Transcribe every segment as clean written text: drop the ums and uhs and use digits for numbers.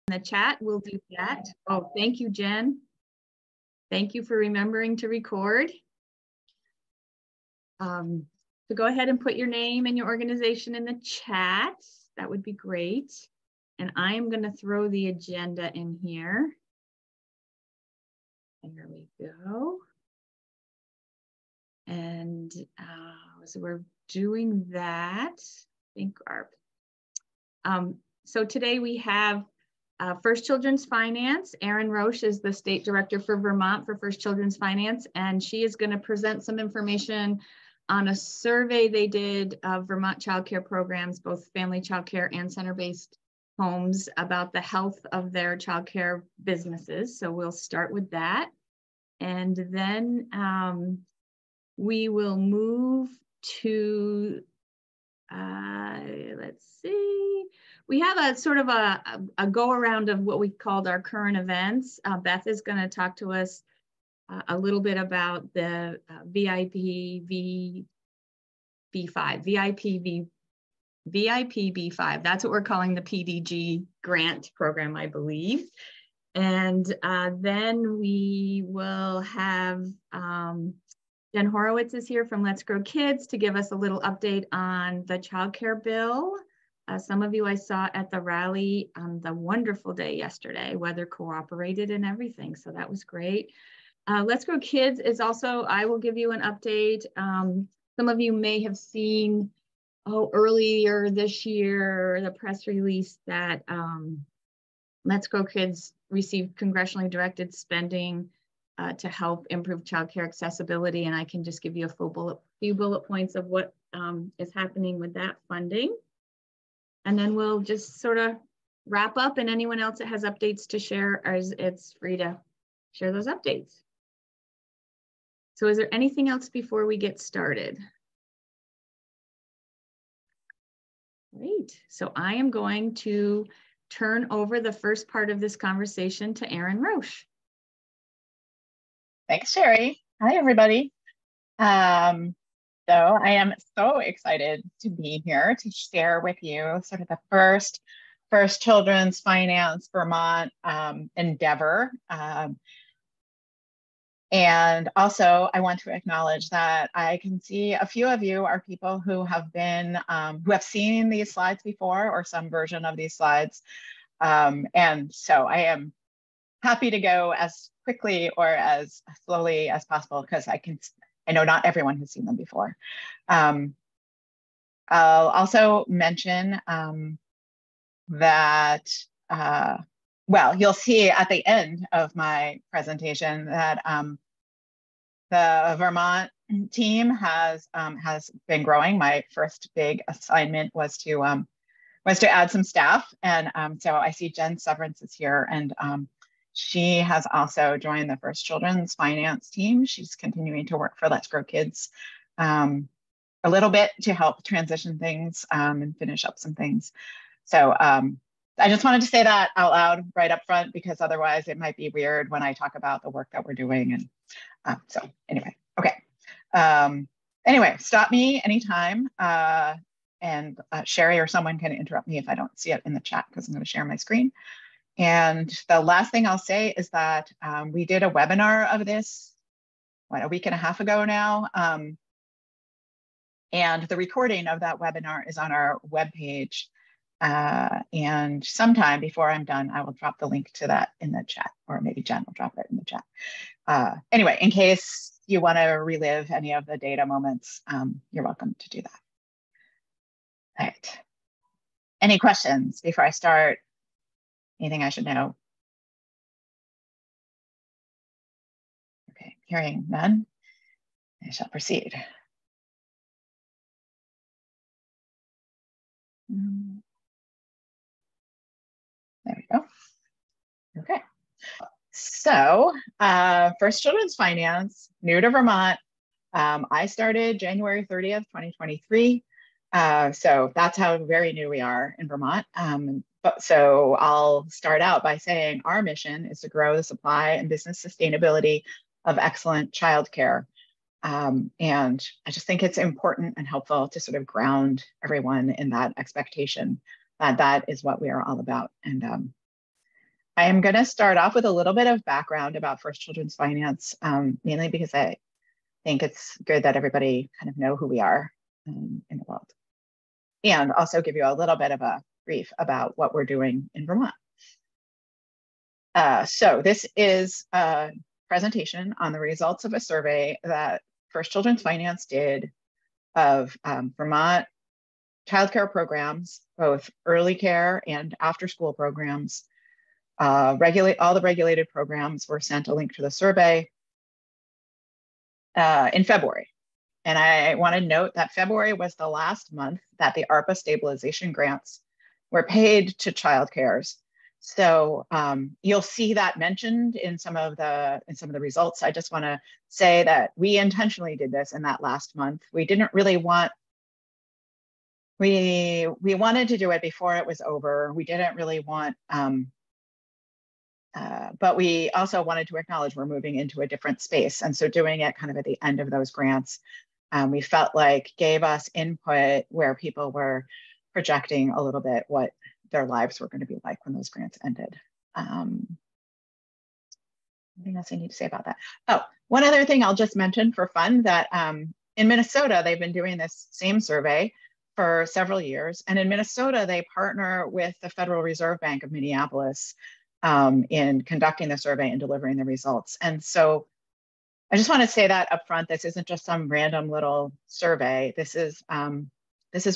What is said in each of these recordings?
the chat, we'll do that. Oh, thank you, Jen. Thank you for remembering to record. So go ahead and put your name and your organization in the chat. That would be great. And I'm going to throw the agenda in here. There we go. And so we're doing that. I think so today we have First Children's Finance. Erin Roche is the State Director for Vermont for First Children's Finance, and she is going to present some information on a survey they did of Vermont childcare programs, both family childcare and center-based homes, about the health of their childcare businesses. So we'll start with that. And then we will move to, let's see, we have a sort of a go around of what we called our current events. Beth is going to talk to us a little bit about the VIP B5. That's what we're calling the PDG grant program, I believe. And then we will have Jen Horowitz is here from Let's Grow Kids to give us a little update on the childcare bill. Some of you I saw at the rally on the wonderful day yesterday. Weather cooperated and everything, so that was great. Let's Grow Kids is also, I will give you an update. Some of you may have seen earlier this year, the press release that Let's Grow Kids received congressionally directed spending to help improve childcare accessibility. And I can just give you a few bullet points of what is happening with that funding. And then we'll just sort of wrap up, and anyone else that has updates to share, it's free to share those updates. So is there anything else before we get started? Great. So I am going to turn over the first part of this conversation to Erin Roche. Thanks, Sherry. Hi, everybody. So I am so excited to be here to share with you sort of the first Children's Finance Vermont endeavor. And also, I want to acknowledge that I can see a few of you are people who have been, who have seen these slides before or some version of these slides. And so I am happy to go as quickly or as slowly as possible because I know not everyone has seen them before. I'll also mention that, well, you'll see at the end of my presentation that the Vermont team has been growing. My first big assignment was to add some staff, and so I see Jen Severance is here, and she has also joined the First Children's Finance team. She's continuing to work for Let's Grow Kids a little bit to help transition things and finish up some things. So I just wanted to say that out loud right up front, because otherwise it might be weird when I talk about the work that we're doing. And so anyway, okay. Anyway, stop me anytime. And Sherry or someone can interrupt me if I don't see it in the chat, because I'm going to share my screen. And the last thing I'll say is that we did a webinar of this, a week and a half ago now. And the recording of that webinar is on our webpage. And sometime before I'm done, I will drop the link to that in the chat, or maybe Jen will drop it in the chat. Anyway, in case you want to relive any of the data moments, you're welcome to do that. All right. Any questions before I start? Anything I should know? Okay, hearing none, I shall proceed. There we go. Okay. So First Children's Finance, new to Vermont. I started January 30th, 2023. So that's how very new we are in Vermont. So I'll start out by saying our mission is to grow the supply and business sustainability of excellent childcare. And I just think it's important and helpful to sort of ground everyone in that expectation that that is what we are all about. And I am going to start off with a little bit of background about First Children's Finance, mainly because I think it's good that everybody kind of know who we are in the world. And also give you a little bit of a brief about what we're doing in Vermont. So this is a presentation on the results of a survey that First Children's Finance did of Vermont childcare programs, both early care and after school programs. All the regulated programs were sent a link to the survey in February. And I want to note that February was the last month that the ARPA stabilization grants were paid to childcares. So you'll see that mentioned in some of the results. I just want to say that we intentionally did this in that last month. We didn't really want, we wanted to do it before it was over. We didn't really want, but we also wanted to acknowledge we're moving into a different space. And so doing it kind of at the end of those grants, we felt like gave us input where people were projecting a little bit what their lives were going to be like when those grants ended. Anything else I need to say about that? Oh, one other thing I'll just mention for fun, that in Minnesota, they've been doing this same survey for several years. And in Minnesota, they partner with the Federal Reserve Bank of Minneapolis in conducting the survey and delivering the results. And so I just want to say that up front, this isn't just some random little survey. This is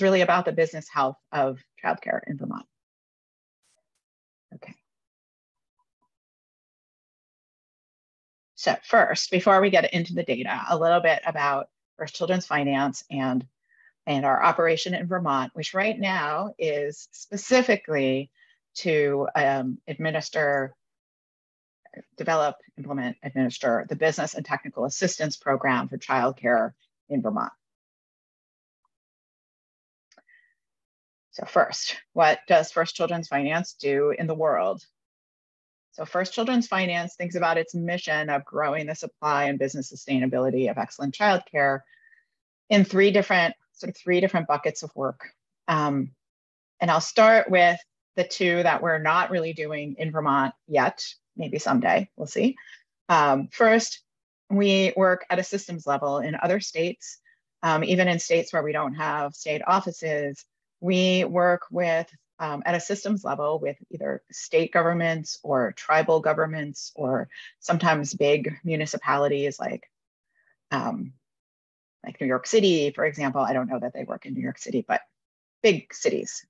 really about the business health of childcare in Vermont. Okay. So first, before we get into the data, a little bit about First Children's Finance and our operation in Vermont, which right now is specifically to develop, implement, administer the Business and Technical Assistance Program for childcare in Vermont. So first, what does First Children's Finance do in the world? So First Children's Finance thinks about its mission of growing the supply and business sustainability of excellent childcare in three different buckets of work. And I'll start with the two that we're not really doing in Vermont yet, maybe someday, we'll see. First, we work at a systems level in other states, even in states where we don't have state offices. We work with, at a systems level with either state governments or tribal governments, or sometimes big municipalities like New York City, for example. I don't know that they work in New York City, but big cities,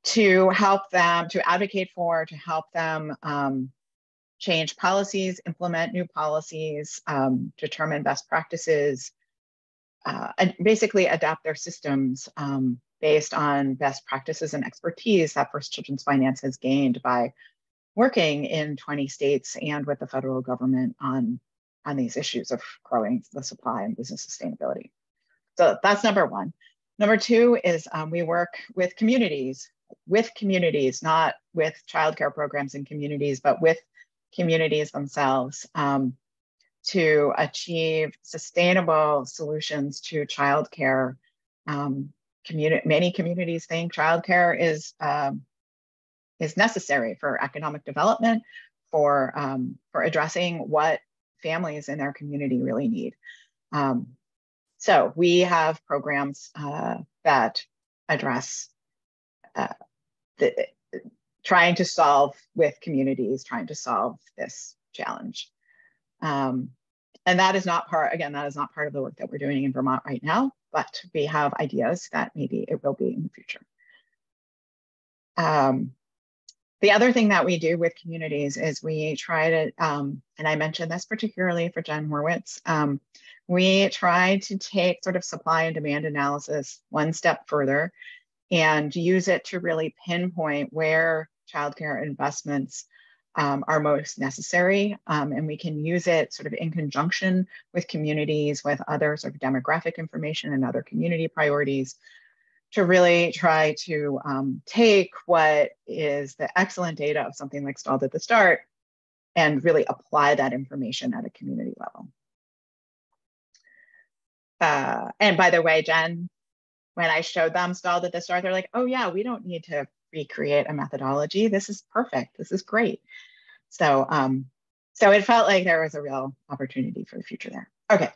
to help them, to advocate for, to help them change policies, implement new policies, determine best practices, and basically adapt their systems based on best practices and expertise that First Children's Finance has gained by working in 20 states and with the federal government on these issues of growing the supply and business sustainability. So that's number one. Number two is we work with communities, not with childcare programs in communities, but with communities themselves, to achieve sustainable solutions to childcare. Many communities think childcare is necessary for economic development, for addressing what families in their community really need. So we have programs that address trying to solve this challenge. And that is not part of the work that we're doing in Vermont right now, but we have ideas that maybe it will be in the future. The other thing that we do with communities is we try to, and I mentioned this particularly for Jen Horwitz, we try to take sort of supply and demand analysis one step further and use it to really pinpoint where childcare investments are most necessary. And we can use it sort of in conjunction with communities, with other sort of demographic information and other community priorities, to really try to take what is the excellent data of something like Stalled at the Start and really apply that information at a community level. And by the way, Jen, when I showed them Stalled at the Start, they're like, oh yeah, we don't need to recreate a methodology. This is perfect. This is great. So, so it felt like there was a real opportunity for the future there. Okay,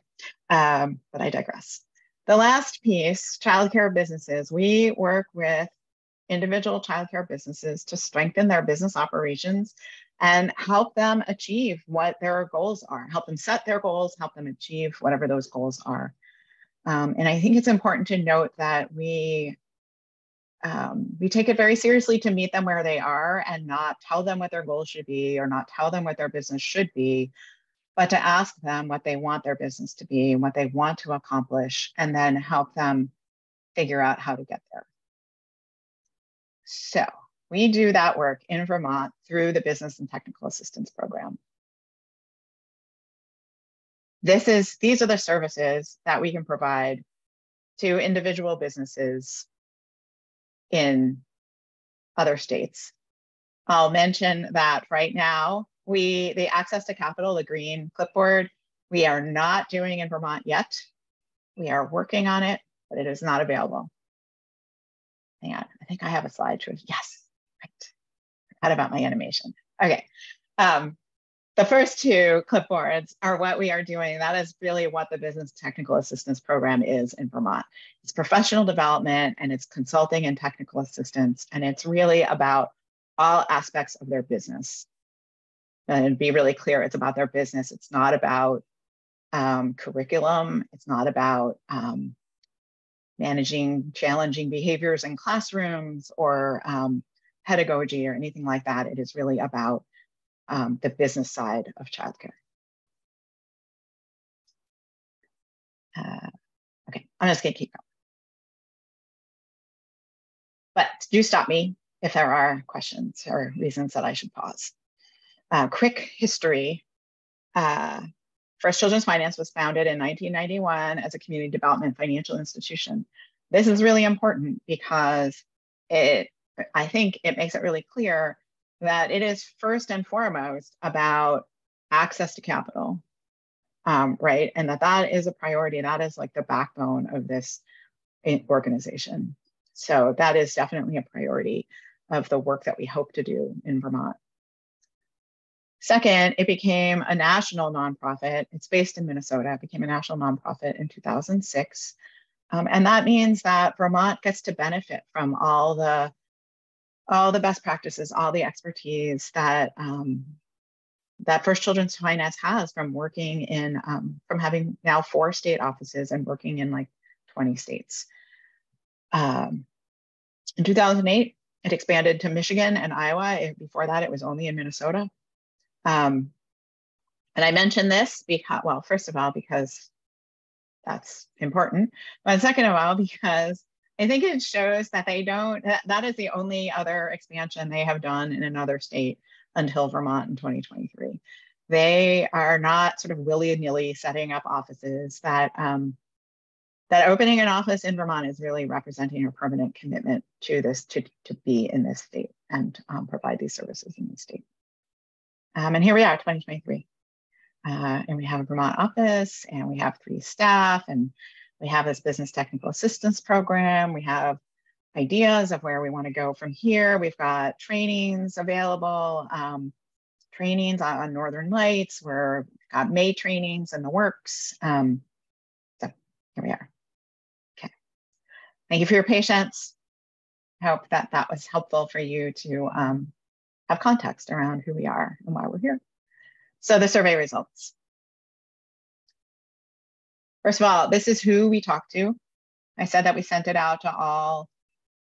but I digress. The last piece, childcare businesses. We work with individual childcare businesses to strengthen their business operations and help them achieve what their goals are, help them set their goals, help them achieve whatever those goals are. And I think it's important to note that we take it very seriously to meet them where they are and not tell them what their goals should be or not tell them what their business should be, but to ask them what they want their business to be and what they want to accomplish, and then help them figure out how to get there. So we do that work in Vermont through the Business and Technical Assistance Program. These are the services that we can provide to individual businesses in other states. I'll mention that right now, the access to capital, the green clipboard, we are not doing in Vermont yet. We are working on it, but it is not available. Hang on, I think I have a slide to it. Yes, right. I forgot about my animation. Okay. The first two clipboards are what we are doing. That is really what the Business Technical Assistance Program is in Vermont. It's professional development and it's consulting and technical assistance. And it's really about all aspects of their business. And be really clear, it's about their business. It's not about curriculum. It's not about managing challenging behaviors in classrooms or pedagogy or anything like that. It is really about the business side of childcare. Okay, I'm just gonna keep going. But do stop me if there are questions or reasons that I should pause. Quick history. First Children's Finance was founded in 1991 as a community development financial institution. This is really important because I think it makes it really clear that it is first and foremost about access to capital, right? And that is a priority. That is like the backbone of this organization. So that is definitely a priority of the work that we hope to do in Vermont. Second, it became a national nonprofit. It's based in Minnesota. It became a national nonprofit in 2006. And that means that Vermont gets to benefit from all the best practices, all the expertise that that First Children's Finance has from working in, from having now 4 state offices and working in like 20 states. In 2008, it expanded to Michigan and Iowa. Before that, it was only in Minnesota. And I mention this because, well, first of all, because that's important, but second of all, because I think it shows that that is the only other expansion they have done in another state until Vermont in 2023. They are not sort of willy-nilly setting up offices. That opening an office in Vermont is really representing a permanent commitment to this, to be in this state and provide these services in this state. And here we are, 2023. And we have a Vermont office and we have 3 staff and we have this business technical assistance program. We have ideas of where we want to go from here. We've got trainings available, trainings on Northern Lights. We've got May trainings in the works. So here we are. Okay. Thank you for your patience. I hope that was helpful for you to have context around who we are and why we're here. So the survey results. First of all, this is who we talked to. I said that we sent it out to all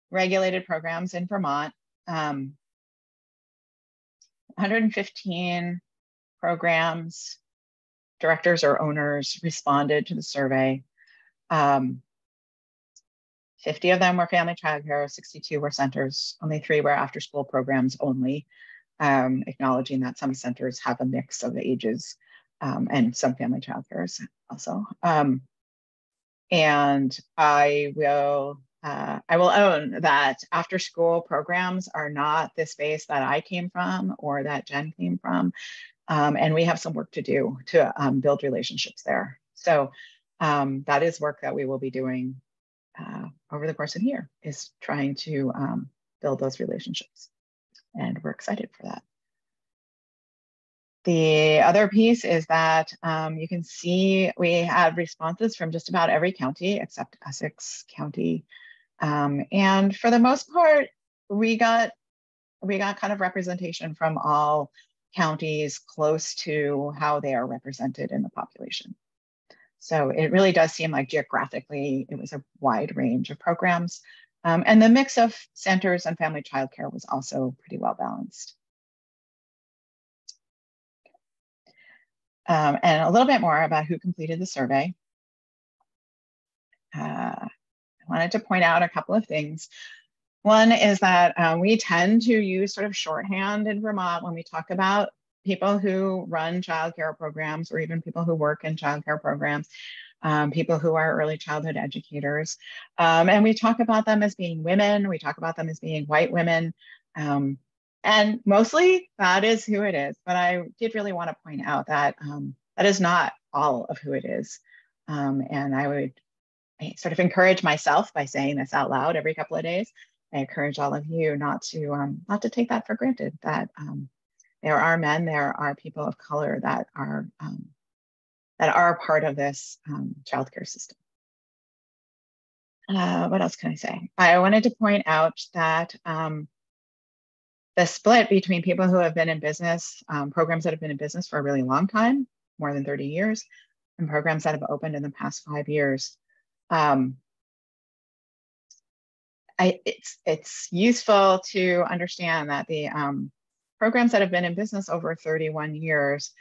regulated programs in Vermont. 115 programs, directors or owners responded to the survey. 50 of them were family childcare, 62 were centers, only 3 were after school programs only, acknowledging that some centers have a mix of ages and some family childcares also. And I will own that after school programs are not the space that I came from or that Jen came from. And we have some work to do to build relationships there. So that is work that we will be doing over the course of the year, is trying to build those relationships. And we're excited for that. The other piece is that you can see we had responses from just about every county except Essex County. And for the most part, we got kind of representation from all counties close to how they are represented in the population. So it really does seem like geographically, it was a wide range of programs. And the mix of centers and family childcare was also pretty well balanced. And a little bit more about who completed the survey. I wanted to point out a couple of things. One is that we tend to use sort of shorthand in Vermont when we talk about people who run childcare programs or even people who work in childcare programs, people who are early childhood educators. And we talk about them as being women, we talk about them as being white women. And mostly that is who it is. But I did really want to point out that that is not all of who it is. And I sort of encourage myself by saying this out loud every couple of days. I encourage all of you not to take that for granted, that there are men, there are people of color that are part of this childcare system. What else can I say? I wanted to point out that the split between people who have been in business, programs that have been in business for a really long time, more than 30 years, and programs that have opened in the past 5 years. It's useful to understand that the programs that have been in business over 31 years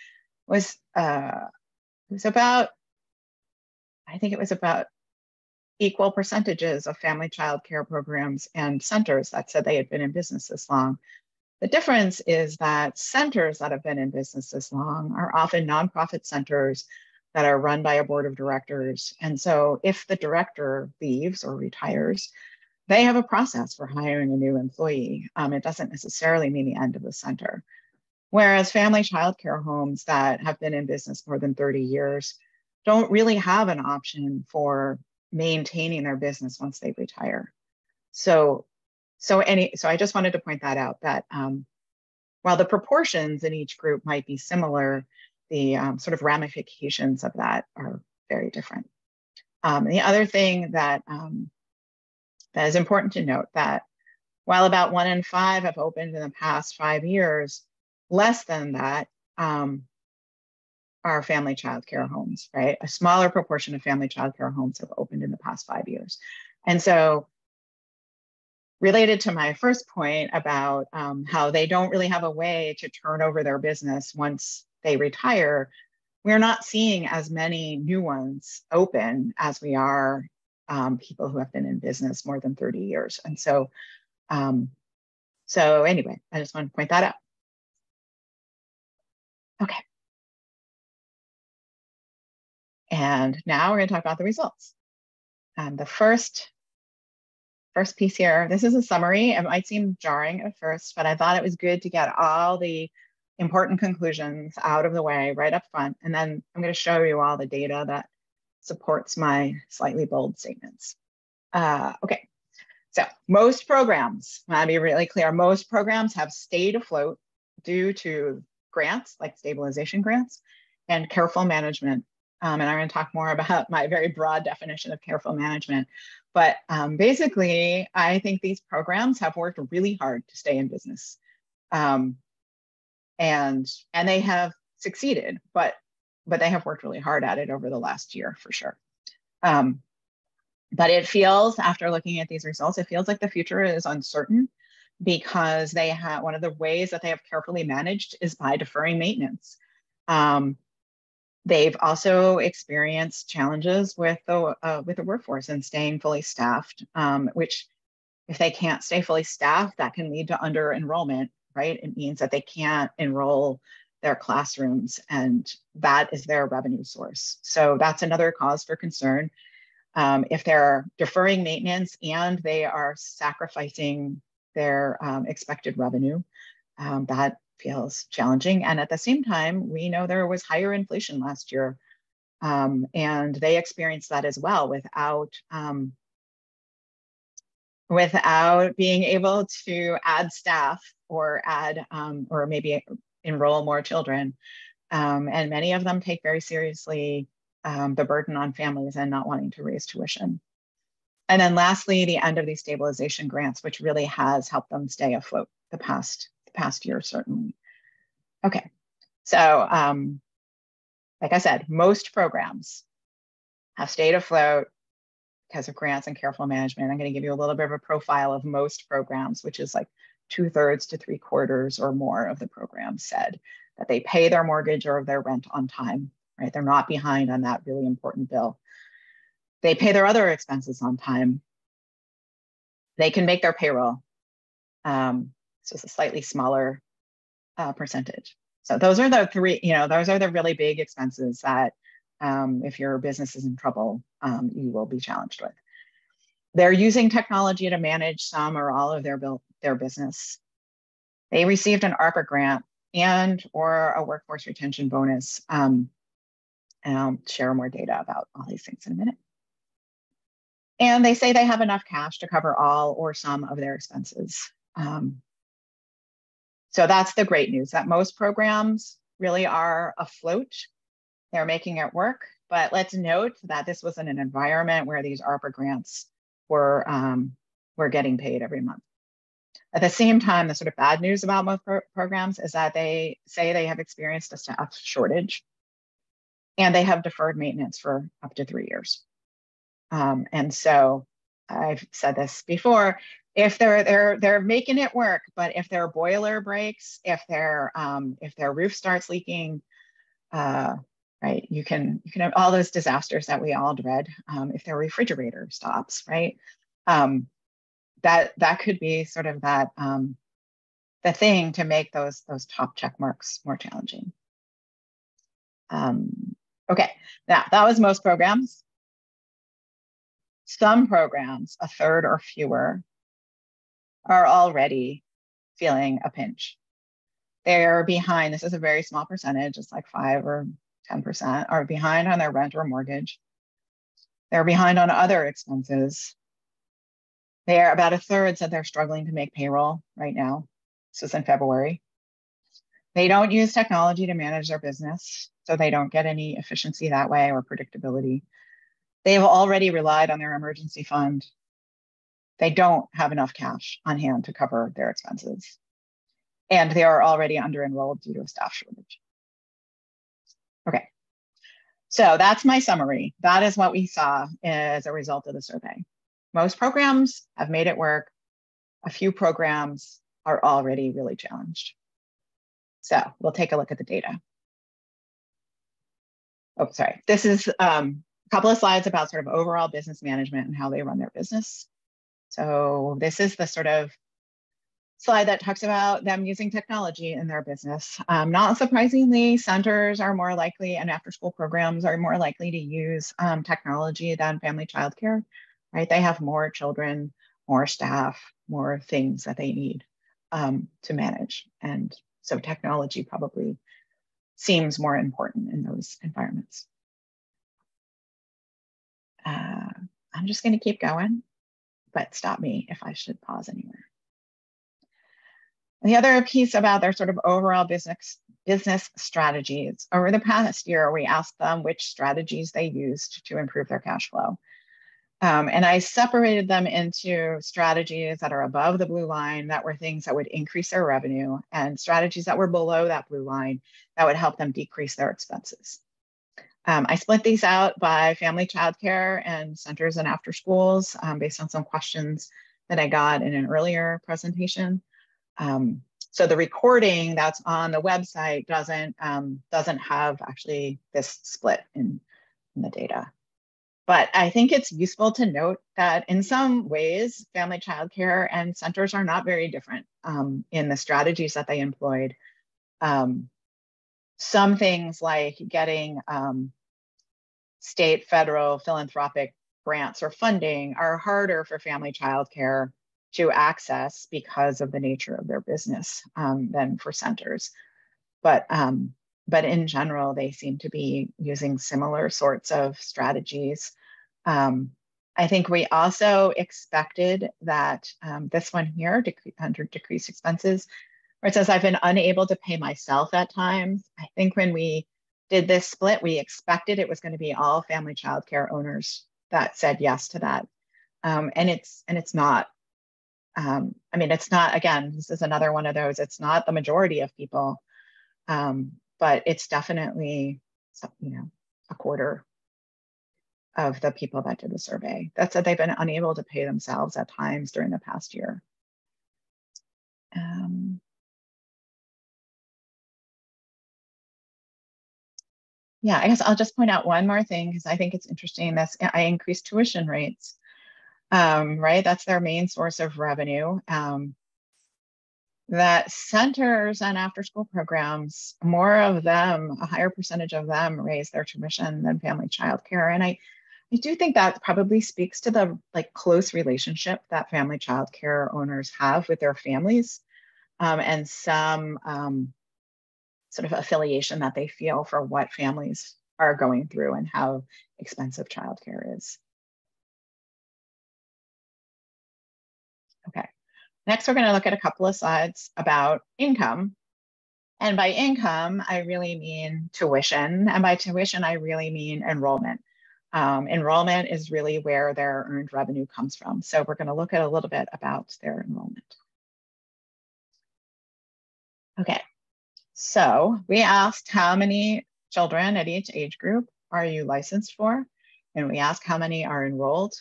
was about, I think it was about equal percentages of family child care programs and centers that said they had been in business this long. The difference is that centers that have been in business this long are often nonprofit centers that are run by a board of directors. And so if the director leaves or retires, they have a process for hiring a new employee. It doesn't necessarily mean the end of the center. Whereas family child care homes that have been in business more than 30 years don't really have an option for maintaining their business once they retire. So I just wanted to point that out, that while the proportions in each group might be similar, the sort of ramifications of that are very different. The other thing that is important to note, that while about 1 in 5 have opened in the past 5 years, less than that are family child care homes, right? A smaller proportion of family child care homes have opened in the past 5 years. And so related to my first point about how they don't really have a way to turn over their business once they retire, we're not seeing as many new ones open as we are people who have been in business more than 30 years. And so, so anyway, I just want to point that out. Okay. And now we're going to talk about the results. The first piece here, this is a summary. It might seem jarring at first, but I thought it was good to get all the important conclusions out of the way right up front. And then I'm going to show you all the data that supports my slightly bold statements. Okay, so most programs, I'll be really clear, most programs have stayed afloat due to grants, like stabilization grants, and careful management. And I'm going to talk more about my very broad definition of careful management. But basically, I think these programs have worked really hard to stay in business. And they have succeeded, but they have worked really hard at it over the last year for sure. But it feels, after looking at these results, it feels like the future is uncertain, because they have, one of the ways that they have carefully managed is by deferring maintenance. They've also experienced challenges with the workforce and staying fully staffed, which, if they can't stay fully staffed, that can lead to under enrollment, right? It means that they can't enroll their classrooms, and that is their revenue source. So that's another cause for concern. If they're deferring maintenance and they are sacrificing their expected revenue, that feels challenging. And at the same time, we know there was higher inflation last year, and they experienced that as well without without being able to add staff or or maybe enroll more children. And many of them take very seriously the burden on families and not wanting to raise tuition. And then lastly, the end of these stabilization grants, which really has helped them stay afloat the past year, certainly. Okay, so like I said, most programs have stayed afloat because of grants and careful management. I'm going to give you a little bit of a profile of most programs, which is like 2/3 to 3/4 or more of the programs said that they pay their mortgage or their rent on time, right? They're not behind on that really important bill. They pay their other expenses on time. They can make their payroll. So it's a slightly smaller percentage. So those are the three, those are the really big expenses that if your business is in trouble, you will be challenged with. They're using technology to manage some or all of their business. They received an ARPA grant and or a workforce retention bonus. And I'll share more data about all these things in a minute. And they say they have enough cash to cover all or some of their expenses. So that's the great news, that most programs really are afloat. They're making it work. But let's note that this was in an environment where these ARPA grants were getting paid every month. At the same time, the sort of bad news about most programs is that they say they have experienced a staff shortage and they have deferred maintenance for up to 3 years. And so I've said this before, if they're making it work, but if their boiler breaks, if their roof starts leaking, right, you can have all those disasters that we all dread. If their refrigerator stops, right, that could be sort of that the thing to make those top check marks more challenging. Okay, now that was most programs. Some programs, 1/3 or fewer, are already feeling a pinch. They're behind. This is a very small percentage. It's like 5 or 10% are behind on their rent or mortgage. They're behind on other expenses. They're about 1/3 said they're struggling to make payroll right now. This was in February. They don't use technology to manage their business, so they don't get any efficiency that way or predictability. They have already relied on their emergency fund. They don't have enough cash on hand to cover their expenses. And they are already under-enrolled due to a staff shortage. Okay, so that's my summary. That is what we saw as a result of the survey. Most programs have made it work. A few programs are already really challenged. So we'll take a look at the data. Oh, sorry. This is a couple of slides about sort of overall business management and how they run their business. So this is the sort of slide that talks about them using technology in their business. Not surprisingly, centers are more likely and after-school programs are more likely to use technology than family childcare, right? They have more children, more staff, more things that they need to manage. And so technology probably seems more important in those environments. I'm just going to keep going, but stop me if I should pause anywhere. And the other piece about their sort of overall business strategies, over the past year, we asked them which strategies they used to improve their cash flow. And I separated them into strategies that are above the blue line that were things that would increase their revenue, and strategies that were below that blue line that would help them decrease their expenses. I split these out by family childcare and centers and after schools based on some questions that I got in an earlier presentation. So the recording that's on the website doesn't have actually this split in the data. But I think it's useful to note that in some ways, family childcare and centers are not very different in the strategies that they employed. Some things like getting state, federal, philanthropic grants or funding are harder for family childcare to access because of the nature of their business than for centers. But in general, they seem to be using similar sorts of strategies. I think we also expected that this one here, under decreased expenses, where it says I've been unable to pay myself at times. I think when we did this split, we expected it was going to be all family childcare owners that said yes to that. And it's not. I mean, it's not, again, this is another one of those, it's not the majority of people, but it's definitely, a quarter of the people that did the survey that said they've been unable to pay themselves at times during the past year. Yeah, I guess I'll just point out one more thing because I think it's interesting. That's I increased tuition rates, right? That's their main source of revenue. That centers and after-school programs, more of them, a higher percentage of them raise their tuition than family childcare. And I do think that probably speaks to the close relationship that family childcare owners have with their families, and some sort of affiliation that they feel for what families are going through and how expensive childcare is. Okay, next we're going to look at a couple of slides about income. And by income, I really mean tuition. And by tuition, I really mean enrollment. Enrollment is really where their earned revenue comes from. So we're going to look at a little bit about their enrollment. Okay, so we asked how many children at each age group are you licensed for? And we asked how many are enrolled.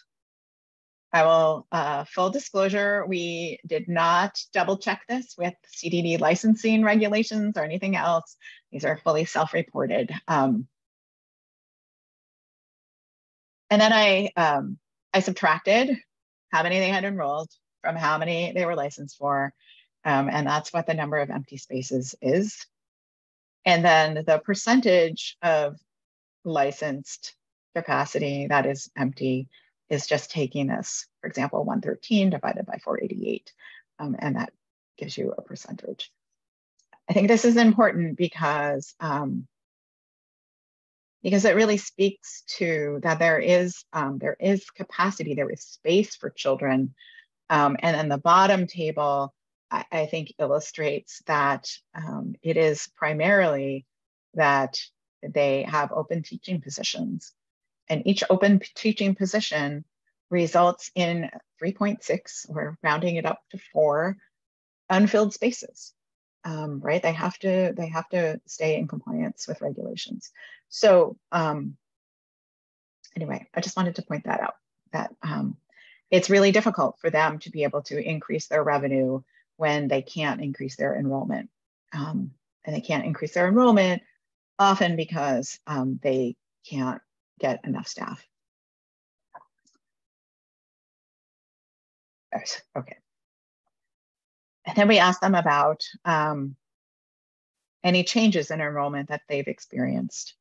I will, full disclosure, we did not double check this with CDD licensing regulations or anything else. These are fully self-reported. And then I subtracted how many they had enrolled from how many they were licensed for. And that's what the number of empty spaces is. And then the percentage of licensed capacity that is empty is just taking this, for example, 113 divided by 488, and that gives you a percentage. I think this is important because it really speaks to that there is capacity, there is space for children. And then the bottom table, I think, illustrates that it is primarily that they have open teaching positions. And each open teaching position results in 3.6, or rounding it up to 4, unfilled spaces. Right? They have to stay in compliance with regulations. So anyway, I just wanted to point that out, that it's really difficult for them to be able to increase their revenue when they can't increase their enrollment. And they can't increase their enrollment often because they can't get enough staff. Okay. And then we asked them about any changes in enrollment that they've experienced.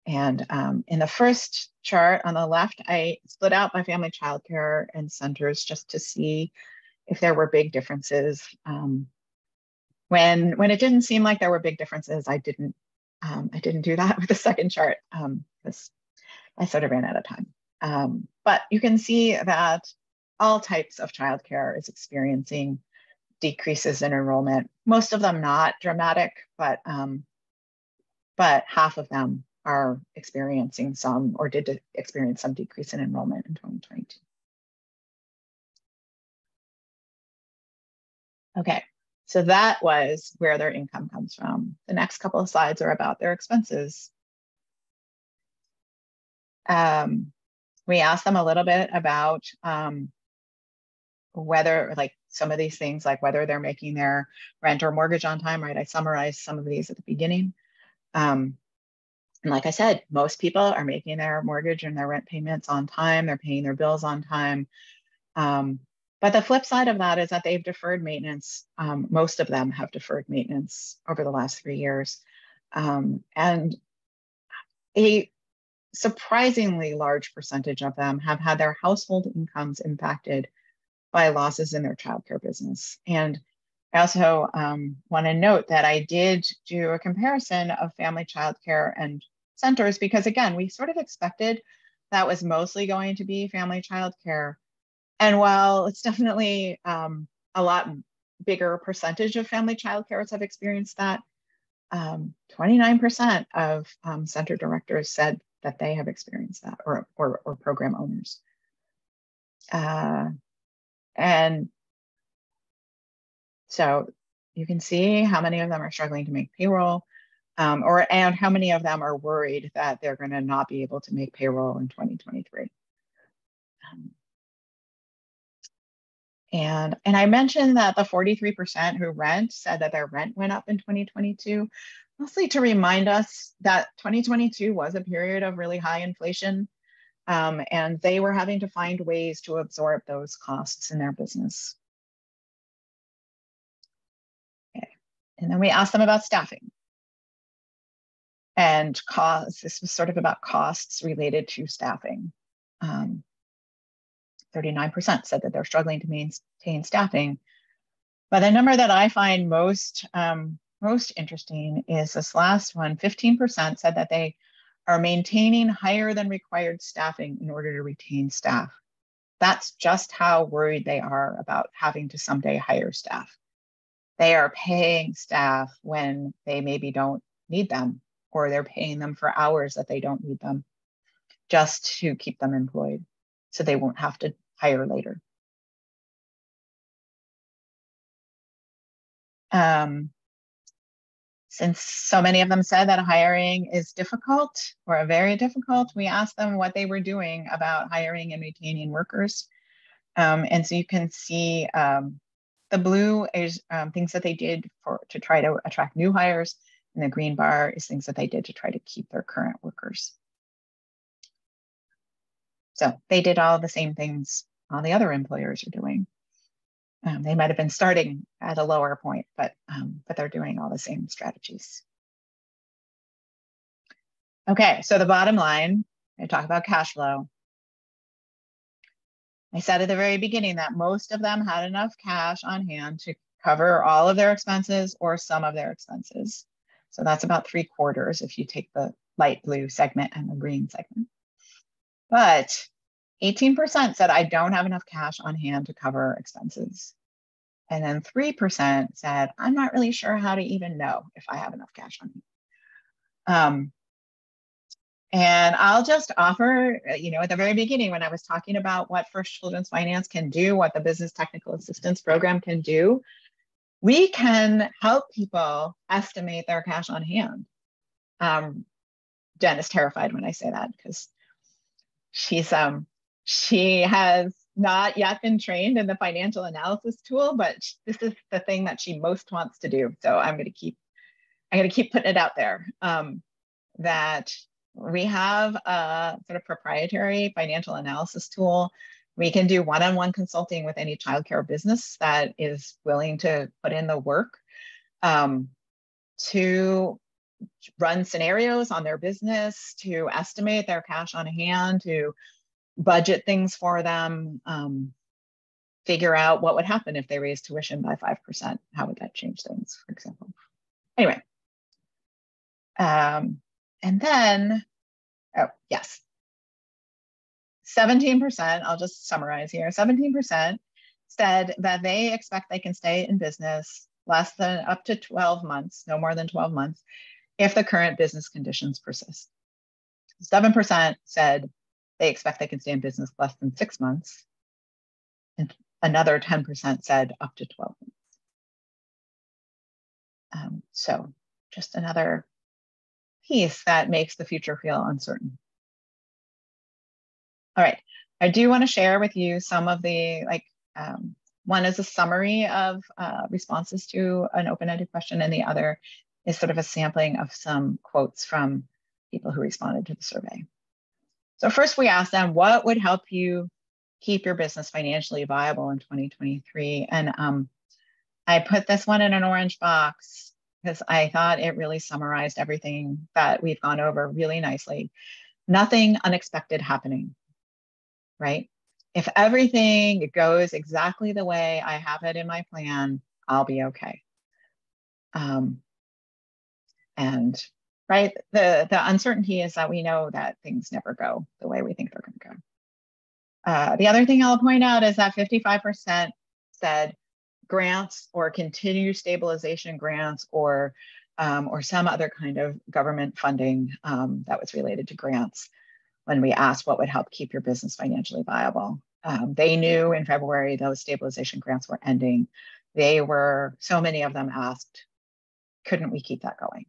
And in the first chart on the left, I split out by family childcare and centers just to see if there were big differences. When it didn't seem like there were big differences, I didn't do that with the second chart. I sort of ran out of time. But you can see that all types of childcare is experiencing decreases in enrollment. Most of them not dramatic, but half of them are experiencing some, or did experience some, decrease in enrollment in 2022. Okay, so that was where their income comes from. The next couple of slides are about their expenses. We asked them a little bit about whether, some of these things, like whether they're making their rent or mortgage on time, right? I summarized some of these at the beginning. And like I said, most people are making their mortgage and their rent payments on time. They're paying their bills on time. But the flip side of that is that they've deferred maintenance. Most of them have deferred maintenance over the last 3 years. And a surprisingly large percentage of them have had their household incomes impacted by losses in their childcare business. And I also want to note that I did do a comparison of family childcare and centers because, again, we sort of expected that was mostly going to be family childcare. And while it's definitely a lot bigger percentage of family childcares have experienced that, 29% of center directors said that they have experienced that, or program owners. And so you can see how many of them are struggling to make payroll, and how many of them are worried that they're going to not be able to make payroll in 2023. And I mentioned that the 43% who rent said that their rent went up in 2022, mostly to remind us that 2022 was a period of really high inflation, and they were having to find ways to absorb those costs in their business. Okay. And then we asked them about staffing. And costs, this was sort of about costs related to staffing. 39% said that they're struggling to maintain staffing. But the number that I find most interesting is this last one. 15% said that they are maintaining higher than required staffing in order to retain staff. That's just how worried they are about having to someday hire staff. They are paying staff when they maybe don't need them, or they're paying them for hours that they don't need them, just to keep them employed so they won't have to hire later. Since so many of them said that hiring is difficult or very difficult, we asked them what they were doing about hiring and retaining workers. And so you can see the blue is things that they did to try to attract new hires, and the green bar is things that they did to try to keep their current workers. So they did all the same things all the other employers are doing. They might have been starting at a lower point, but they're doing all the same strategies. Okay, so the bottom line, I talk about cash flow. I said at the very beginning that most of them had enough cash on hand to cover all of their expenses or some of their expenses. So that's about 3/4 if you take the light blue segment and the green segment. But 18% said, I don't have enough cash on hand to cover expenses. And then 3% said, I'm not really sure how to even know if I have enough cash on hand. And I'll just offer, at the very beginning, when I was talking about what First Children's Finance can do, what the Business Technical Assistance Program can do, we can help people estimate their cash on hand. Jen is terrified when I say that because she has not yet been trained in the financial analysis tool, but this is the thing that she most wants to do. So I'm going to keep putting it out there, that we have a sort of proprietary financial analysis tool. We can do one-on-one consulting with any childcare business that is willing to put in the work to run scenarios on their business, to estimate their cash on hand, to budget things for them, figure out what would happen if they raised tuition by 5%. How would that change things, for example? Anyway, and then, oh, yes. 17%, I'll just summarize here, 17% said that they expect they can stay in business up to 12 months, no more than 12 months, if the current business conditions persist. 7% said they expect they can stay in business less than 6 months. And another 10% said up to 12 months. So just another piece that makes the future feel uncertain. All right, I do want to share with you some of the, one is a summary of responses to an open-ended question, and the other is sort of a sampling of some quotes from people who responded to the survey. So first we asked them, what would help you keep your business financially viable in 2023? And I put this one in an orange box because I thought it really summarized everything that we've gone over really nicely. Nothing unexpected happening, right? If everything goes exactly the way I have it in my plan, I'll be okay. And right? The uncertainty is that we know that things never go the way we think they're going to go. The other thing I'll point out is that 55% said grants or continued stabilization grants or some other kind of government funding that was related to grants when we asked what would help keep your business financially viable. They knew in February those stabilization grants were ending. So many of them asked, couldn't we keep that going?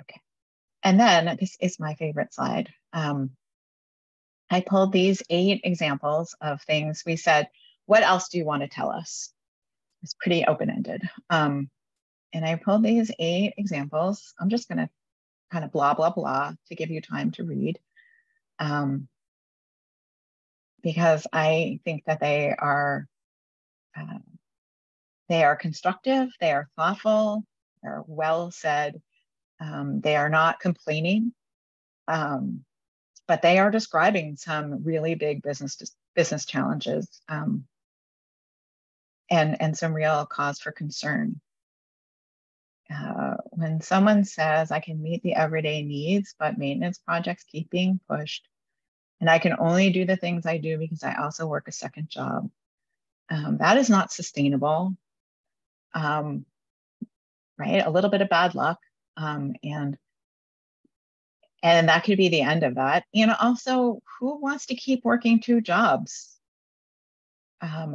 Okay. And then this is my favorite slide. I pulled these 8 examples of things. We said, what else do you want to tell us? It's pretty open-ended. And I pulled these 8 examples. I'm just going to kind of blah, blah, blah to give you time to read. Because I think that they are constructive, they are thoughtful, they're well said, they are not complaining, but they are describing some really big business challenges and some real cause for concern. When someone says, I can meet the everyday needs, but maintenance projects keep being pushed, and I can only do the things I do because I also work a second job, that is not sustainable, right? A little bit of bad luck, and that could be the end of that. And also, who wants to keep working 2 jobs,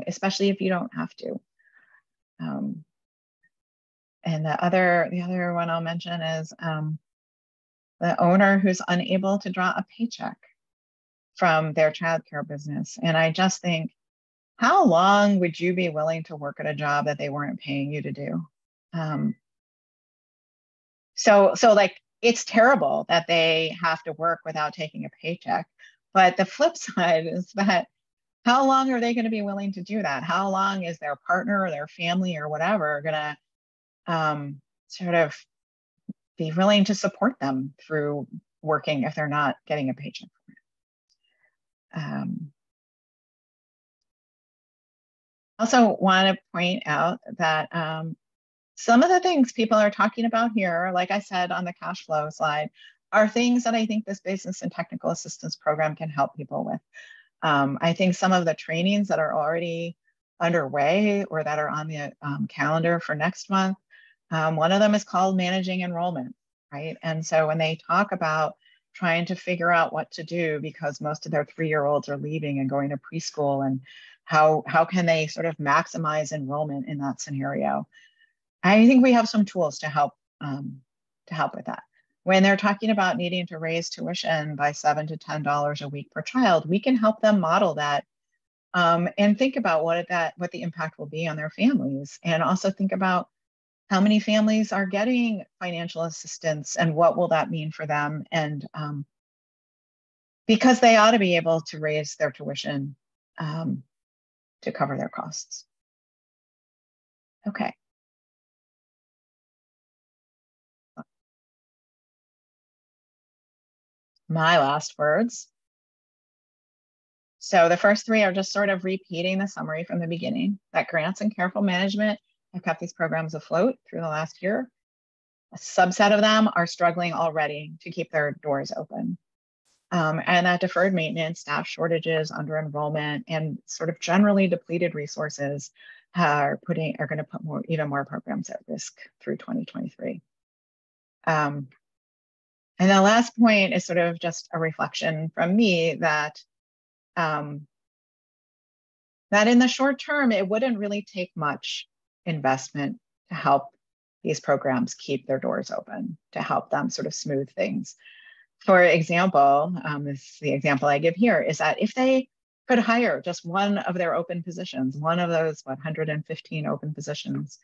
especially if you don't have to? And the other one I'll mention is the owner who's unable to draw a paycheck from their childcare business. And I just think, how long would you be willing to work at a job that they weren't paying you to do? So like, it's terrible that they have to work without taking a paycheck. But the flip side is that how long are they going to be willing to do that? How long is their partner or their family or whatever going to sort of be willing to support them through working if they're not getting a paycheck for it? Also want to point out that some of the things people are talking about here, like I said on the cash flow slide, are things that I think this business and technical assistance program can help people with. I think some of the trainings that are already underway or that are on the calendar for next month, one of them is called Managing Enrollment, right? And so when they talk about trying to figure out what to do because most of their 3-year-olds are leaving and going to preschool, and how can they sort of maximize enrollment in that scenario, I think we have some tools to help with that. When they're talking about needing to raise tuition by $7 to $10 a week per child, we can help them model that and think about what the impact will be on their families, and also think about how many families are getting financial assistance and what will that mean for them, and because they ought to be able to raise their tuition to cover their costs. Okay. My last words. So the first 3 are just sort of repeating the summary from the beginning, that grants and careful management have kept these programs afloat through the last year. A subset of them are struggling already to keep their doors open. And that deferred maintenance, staff shortages, under enrollment, and sort of generally depleted resources are going to put even more programs at risk through 2023. And the last point is sort of just a reflection from me that that in the short term, it wouldn't really take much investment to help these programs keep their doors open, to help them sort of smooth things. For example, the example I give here is that if they could hire just one of their open positions, one of those 115 open positions,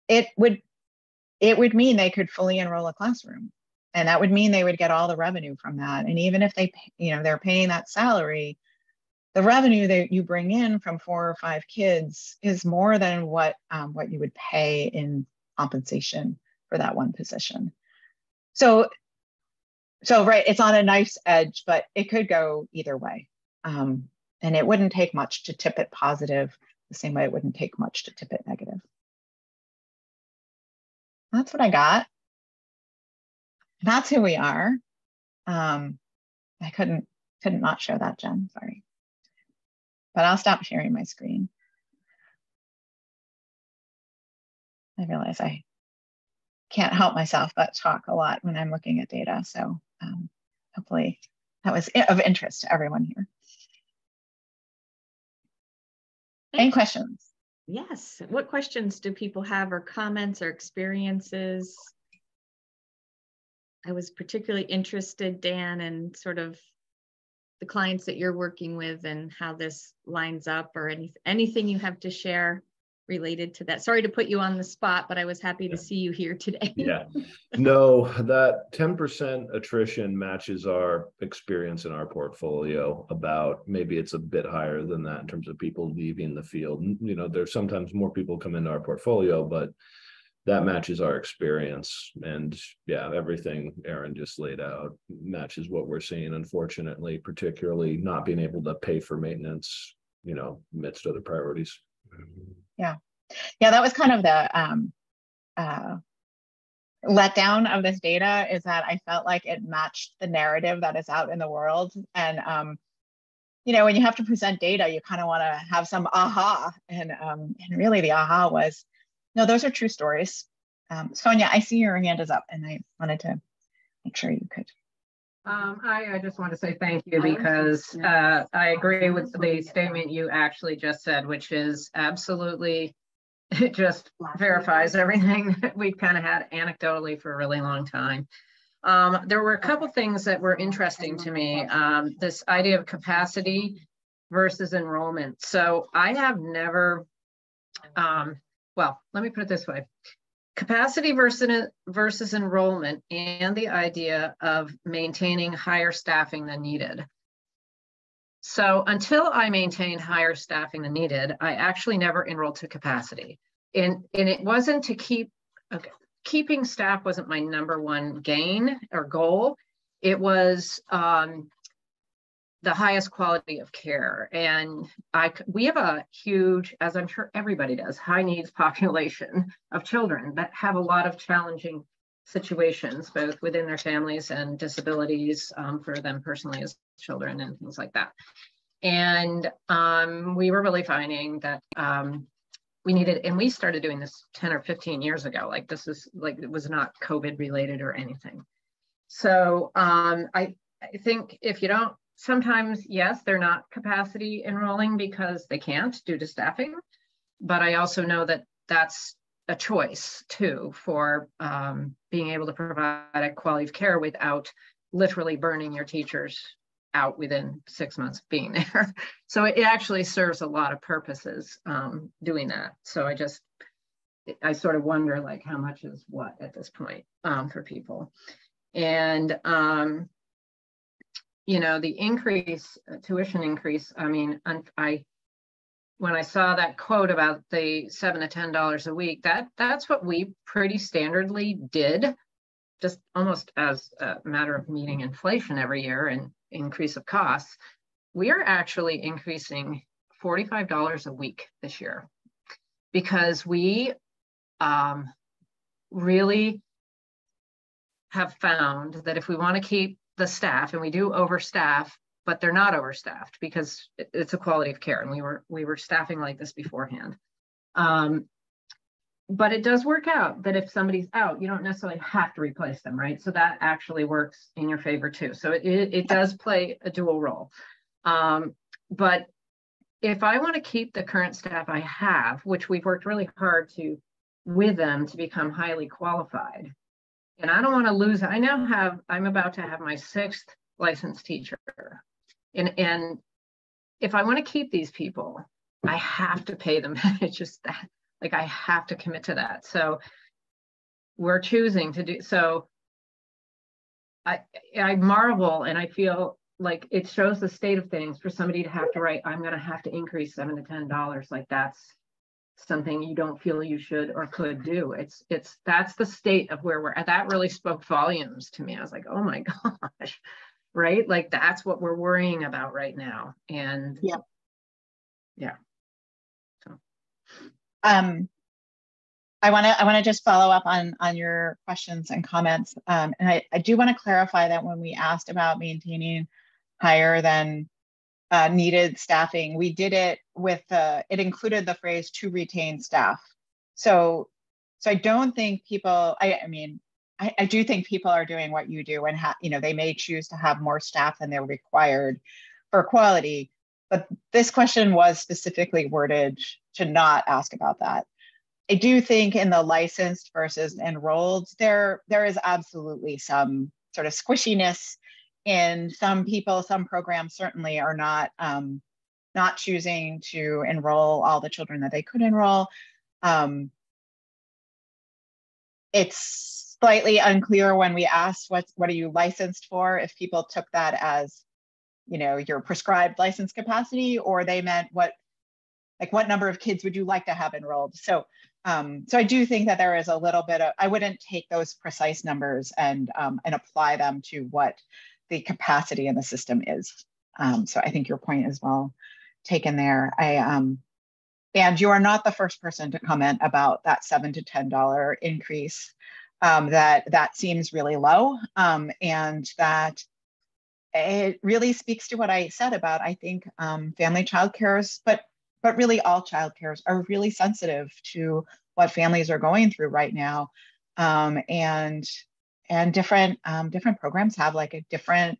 it would mean they could fully enroll a classroom, and that would mean they would get all the revenue from that. And even if they're paying that salary, the revenue that you bring in from 4 or 5 kids is more than what you would pay in compensation for that one position. So right, it's on a nice edge, but it could go either way. And it wouldn't take much to tip it positive, the same way it wouldn't take much to tip it negative. that's what I got. That's who we are. I couldn't not show that, Jen, sorry. But I'll stop sharing my screen. I realize I can't help myself but talk a lot when I'm looking at data. So hopefully that was of interest to everyone here. Any questions? Yes. What questions do people have, or comments or experiences? I was particularly interested, Dan, in sort of the clients that you're working with and how this lines up, or anything you have to share related to that. Sorry to put you on the spot, but I was happy to see you here today. Yeah, no, that 10% attrition matches our experience in our portfolio. About, maybe it's a bit higher than that in terms of people leaving the field. You know, there's sometimes more people come into our portfolio, but that matches our experience. And yeah, everything Erin just laid out matches what we're seeing, unfortunately, particularly not being able to pay for maintenance, you know, amidst other priorities. Yeah, that was kind of the letdown of this data, is that I felt like it matched the narrative that is out in the world. And you know, when you have to present data, you kind of want to have some aha, and really the aha was, no, those are true stories. Sonia, I see your hand is up, and I wanted to make sure you could. I just want to say thank you, because I agree with the statement you actually just said, which is absolutely, it just verifies everything that we've kind of had anecdotally for a really long time. There were a couple things that were interesting to me. This idea of capacity versus enrollment. So I have never, well, let me put it this way. Capacity versus enrollment, and the idea of maintaining higher staffing than needed. So until I maintained higher staffing than needed, I actually never enrolled to capacity. And it wasn't to keeping staff wasn't my number one gain or goal. It was the highest quality of care. And we have a huge, as I'm sure everybody does, high needs population of children that have a lot of challenging situations, both within their families and disabilities for them personally as children and things like that. And we were really finding that we needed, and we started doing this 10 or 15 years ago. Like, this is like, it was not COVID related or anything. So I think if you don't, sometimes, yes, they're not capacity enrolling because they can't due to staffing, but I also know that that's a choice too for being able to provide a quality of care without literally burning your teachers out within 6 months of being there. So it actually serves a lot of purposes doing that. So I sort of wonder, like, how much is what at this point for people. And you know, the tuition increase, I mean, when I saw that quote about the $7 to $10 a week, that's what we pretty standardly did, just almost as a matter of meeting inflation every year and increase of costs. We are actually increasing $45 a week this year, because we really have found that if we want to keep the staff, and we do overstaff, but they're not overstaffed because it's a quality of care, and we were staffing like this beforehand. But it does work out that if somebody's out, you don't necessarily have to replace them, right? So that actually works in your favor too. So it does play a dual role. But if I want to keep the current staff I have, which we've worked really hard with them to become highly qualified, and I don't want to lose, I'm about to have my 6th licensed teacher. And if I want to keep these people, I have to pay them. It's just that, like, I have to commit to that. So we're choosing to do, so I marvel, and I feel like it shows the state of things for somebody to have to write, I'm going to have to increase $7 to $10. Like, that's something you don't feel you should or could do. That's the state of where we're at. That really spoke volumes to me. I was like, oh my gosh, right? Like, that's what we're worrying about right now. And yeah. So I want to just follow up on your questions and comments. And I do want to clarify that when we asked about maintaining higher than needed staffing, we did it with it included the phrase to retain staff. So I don't think people, I mean, I do think people are doing what you do, and they may choose to have more staff than they're required for quality. But this question was specifically worded to not ask about that. I do think in the licensed versus enrolled, there is absolutely some sort of squishiness in some people. Some programs certainly are not choosing to enroll all the children that they could enroll. It's slightly unclear when we asked what are you licensed for, if people took that as, your prescribed license capacity, or they meant what number of kids would you like to have enrolled. So I do think that there is a little bit of, I wouldn't take those precise numbers and apply them to what the capacity in the system is. So I think your point is well taken there. And you are not the first person to comment about that $7 to $10 increase. That seems really low, and that it really speaks to what I said about, I think, family childcares, but really all childcares are really sensitive to what families are going through right now, and different programs have like a different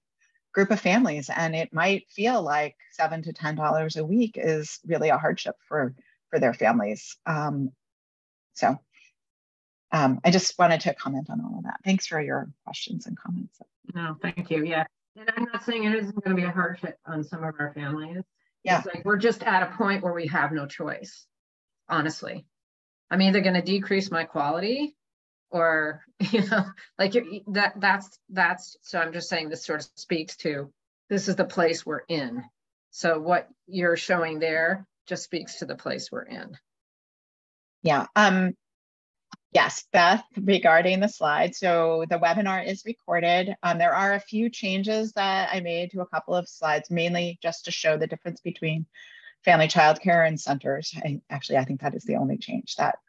group of families, and it might feel like $7 to $10 a week is really a hardship for their families. So I just wanted to comment on all of that. Thanks for your questions and comments. No, thank you. Yeah. And I'm not saying it isn't going to be a hardship on some of our families. Yeah. It's like we're just at a point where we have no choice, honestly. I'm either going to decrease my quality or, that's, so I'm just saying this sort of speaks to, this is the place we're in. So what you're showing there just speaks to the place we're in. Yeah. Yes, Beth, regarding the slides. So the webinar is recorded. There are a few changes that I made to a couple of slides, mainly just to show the difference between family childcare and centers. I think that is the only change that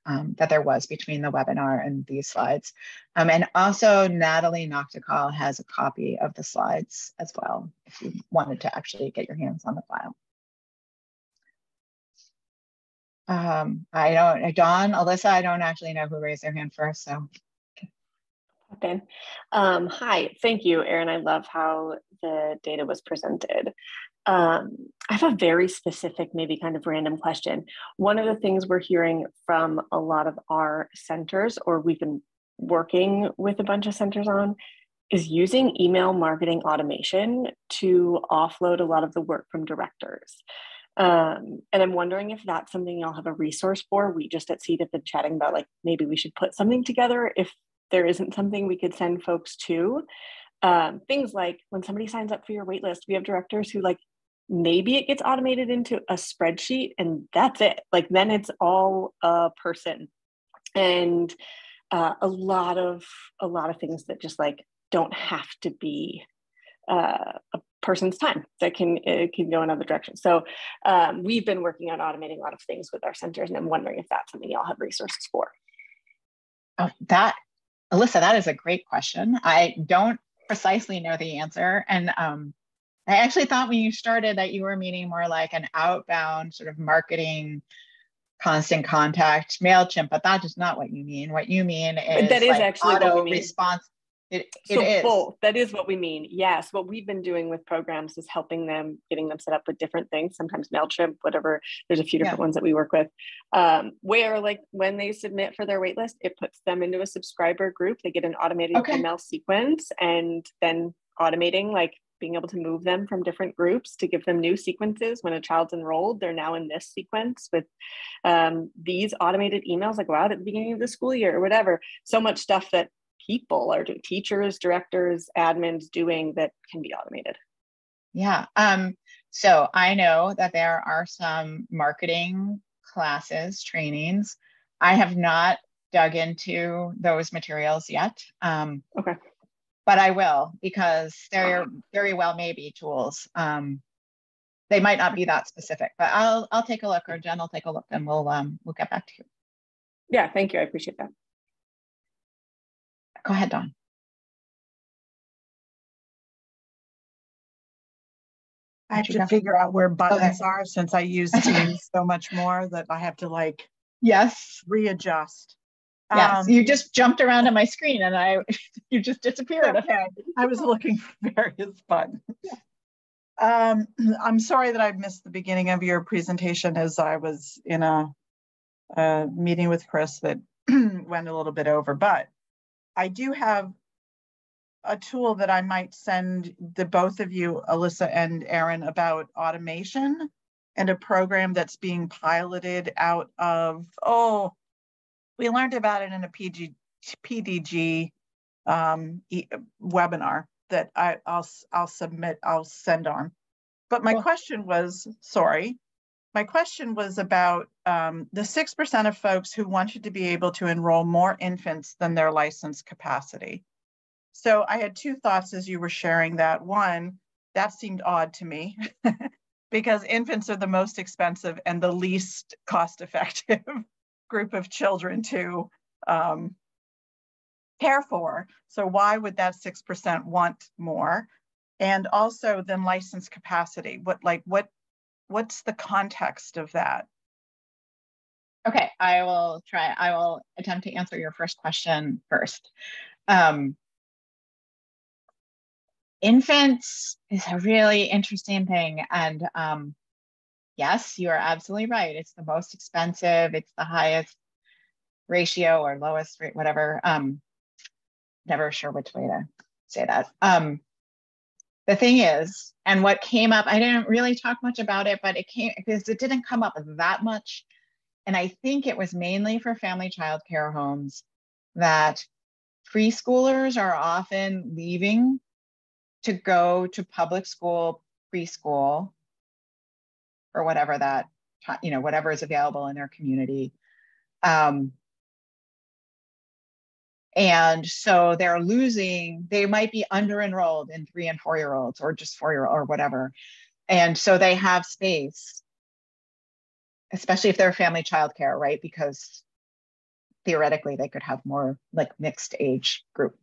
there was between the webinar and these slides. And also Natalie Noctical has a copy of the slides as well, if you wanted to actually get your hands on the file. Dawn, Alyssa, I don't actually know who raised their hand first, so. Okay. Hi, thank you, Erin. I love how the data was presented. I have a very specific, maybe kind of random question. One of the things we're hearing from a lot of our centers, or we've been working with a bunch of centers on, is using email marketing automation to offload a lot of the work from directors. And I'm wondering if that's something y'all have a resource for. We just at CEED have been chatting about, like, maybe we should put something together if there isn't something we could send folks to. Things like when somebody signs up for your wait list, we have directors who, like, maybe it gets automated into a spreadsheet and that's it. Like, then it's all a person. And a lot of things that just like don't have to be a person's time, that can go in other directions. So we've been working on automating a lot of things with our centers, and I'm wondering if that's something y'all have resources for. Oh, Alyssa, that is a great question. I don't precisely know the answer. And I actually thought when you started that you were meaning more like an outbound sort of marketing, constant contact MailChimp, but that is not what you mean. What you mean is that is like actually auto response. It is. Both. That is what we mean. Yes. What we've been doing with programs is helping them, getting them set up with different things. Sometimes MailChimp, whatever. There's a few different ones that we work with, where like when they submit for their waitlist, it puts them into a subscriber group. They get an automated email sequence, and then automating, like being able to move them from different groups to give them new sequences. When a child's enrolled, they're now in this sequence with these automated emails, like go out at the beginning of the school year or whatever. So much stuff that people are doing, teachers, directors, admins doing, that can be automated. Yeah. So I know that there are some marketing classes, trainings. I have not dug into those materials yet. Okay. But I will, because there very well may be tools. They might not be that specific, but I'll take a look, or Jen will take a look, and we'll get back to you. Yeah, thank you. I appreciate that. Go ahead, Dawn. I have to figure out where buttons are since I use Teams so much more that I have to like readjust. Yes, you just jumped around on my screen and you just disappeared. Okay, I was looking for various buttons. I'm sorry that I missed the beginning of your presentation as I was in a meeting with Chris that went a little bit over, but I do have a tool that I might send the both of you, Alyssa and Erin, about automation and a program that's being piloted out of, we learned about it in a PDG webinar that I'll send on. But my question was, my question was about the 6% of folks who wanted to be able to enroll more infants than their license capacity. So I had two thoughts as you were sharing that. One, that seemed odd to me because infants are the most expensive and the least cost-effective group of children to care for. So why would that 6% want more? And also then license capacity. What's the context of that? Okay, I will attempt to answer your first question first. Infants is a really interesting thing. And yes, you are absolutely right. It's the most expensive. It's the highest ratio or lowest rate, whatever. Never sure which way to say that. The thing is, and what came up, I didn't really talk much about it, but it came because it didn't come up that much. And I think it was mainly for family childcare homes that preschoolers are often leaving to go to public school, preschool, or whatever that, whatever is available in their community. And so they might be under-enrolled in 3 and 4-year-olds or just 4-year-old or whatever. And so they have space, especially if they're family childcare, right? Because theoretically they could have more like mixed age group.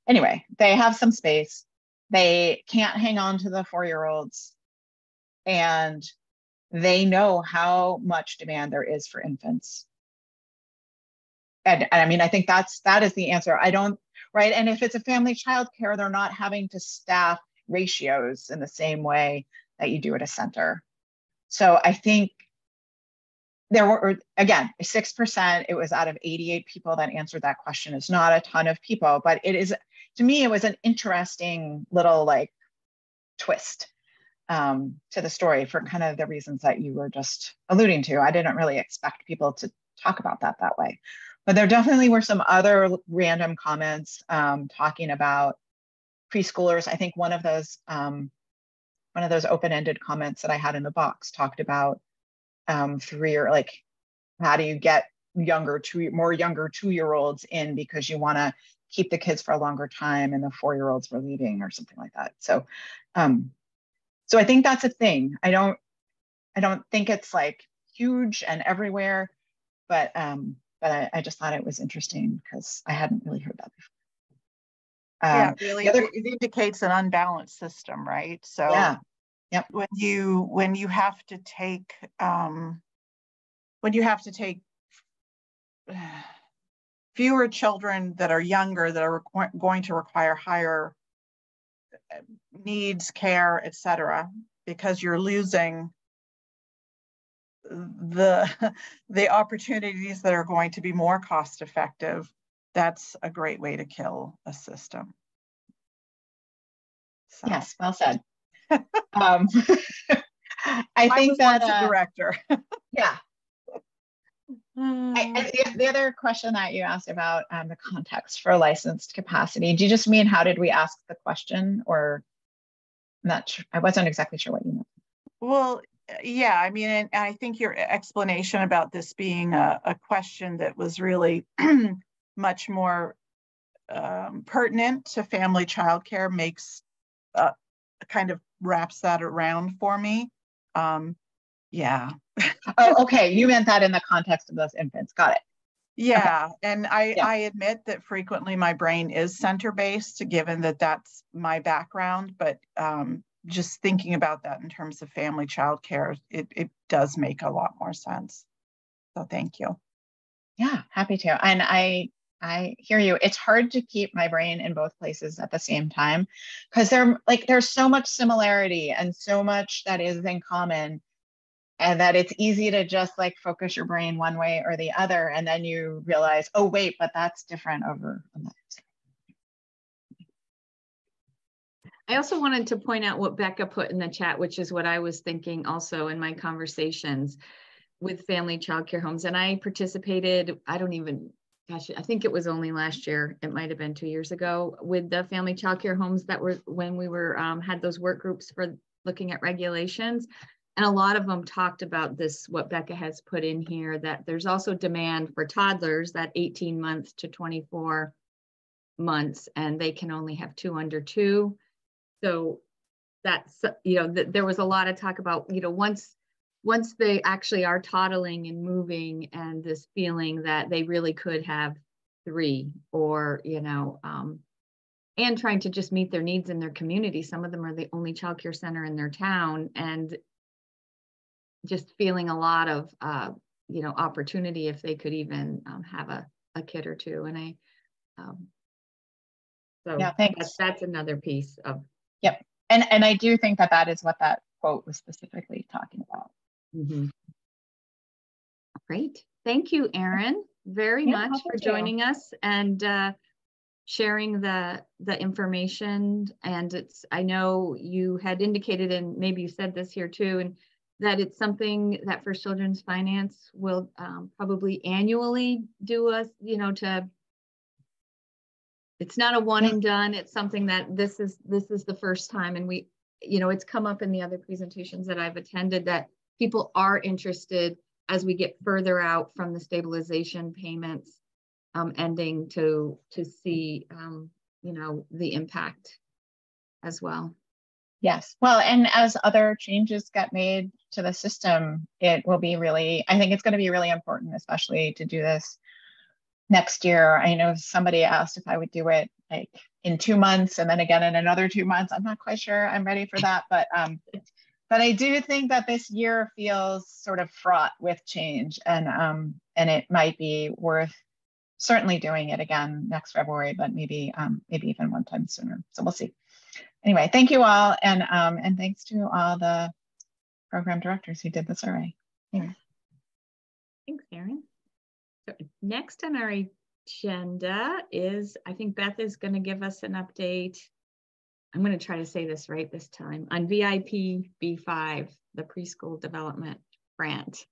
Anyway, they have some space. They can't hang on to the 4-year-olds, and they know how much demand there is for infants. And I mean, I think that is the answer. Right? And if it's a family childcare, they're not having to staff ratios in the same way that you do at a center. So I think there were, again, 6%, it was out of 88 people that answered that question. It's not a ton of people, but it is, to me, it was an interesting little like twist to the story for kind of the reasons that you were just alluding to. I didn't really expect people to talk about that way. But there definitely were some other random comments talking about preschoolers. I think one of those open-ended comments that I had in the box talked about 3 or like, how do you get more younger 2-year-olds in because you want to keep the kids for a longer time and the 4-year-olds were leaving or something like that. So, so I think that's a thing. I don't think it's like huge and everywhere, but I just thought it was interesting because I hadn't really heard that before. Yeah, really, it indicates an unbalanced system, right? So yeah, yep. When you have to take fewer children that are younger that are going to require higher needs, care, etc., because you're losing the opportunities that are going to be more cost effective, that's a great way to kill a system. So. Yes, well said. I think that director. Yeah. The other question that you asked about the context for licensed capacity, do you just mean how did we ask the question, or I'm not sure, I wasn't exactly sure what you meant. Well, yeah, I mean, and I think your explanation about this being a question that was really much more pertinent to family childcare makes kind of wraps that around for me. Yeah. Oh, okay. You meant that in the context of those infants. Got it. Yeah, and Yeah. I admit that frequently my brain is center-based, given that that's my background, but just thinking about that in terms of family childcare, it does make a lot more sense. So thank you. Yeah, happy to. And I hear you. It's hard to keep my brain in both places at the same time because there's so much similarity and so much that is in common, and that it's easy to just like focus your brain one way or the other, and then you realize, oh wait, but that's different over on that. I also wanted to point out what Becca put in the chat, which is what I was thinking also in my conversations with family childcare homes. And I participated, I think it was only last year, it might have been 2 years ago, with the family childcare homes that were when we were had those work groups for looking at regulations. And a lot of them talked about this, what Becca has put in here, that there's also demand for toddlers, that 18 months to 24 months, and they can only have 2 under 2. So that's, there was a lot of talk about, once they actually are toddling and moving, and this feeling that they really could have 3, or, and trying to just meet their needs in their community. Some of them are the only childcare center in their town, and just feeling a lot of, opportunity if they could even have a kid or 2. And so yeah, thanks. That's another piece of. Yep. And I do think that is what that quote was specifically talking about. Mm-hmm. Great. Thank you, Erin, very much for joining us and sharing the information. And I know you had indicated, and maybe you said this here too, and that it's something that First Children's Finance will probably annually do it's not a one and done. It's something that this is the first time. And we, it's come up in the other presentations that I've attended that people are interested as we get further out from the stabilization payments ending to see, the impact as well. Yes. Well, and as other changes get made to the system, it will be I think it's going to be really important, especially to do this next year. I know somebody asked if I would do it like in 2 months and then again in another 2 months. I'm not quite sure I'm ready for that, but I do think that this year feels sort of fraught with change, and it might be worth certainly doing it again next February, but maybe even one time sooner. So we'll see. Anyway, thank you all, and thanks to all the program directors who did the survey. Yeah. Thanks, Erin. So next on our agenda is, I think Beth is going to give us an update. I'm going to try to say this right this time, on VIP B5, the Preschool Development Grant.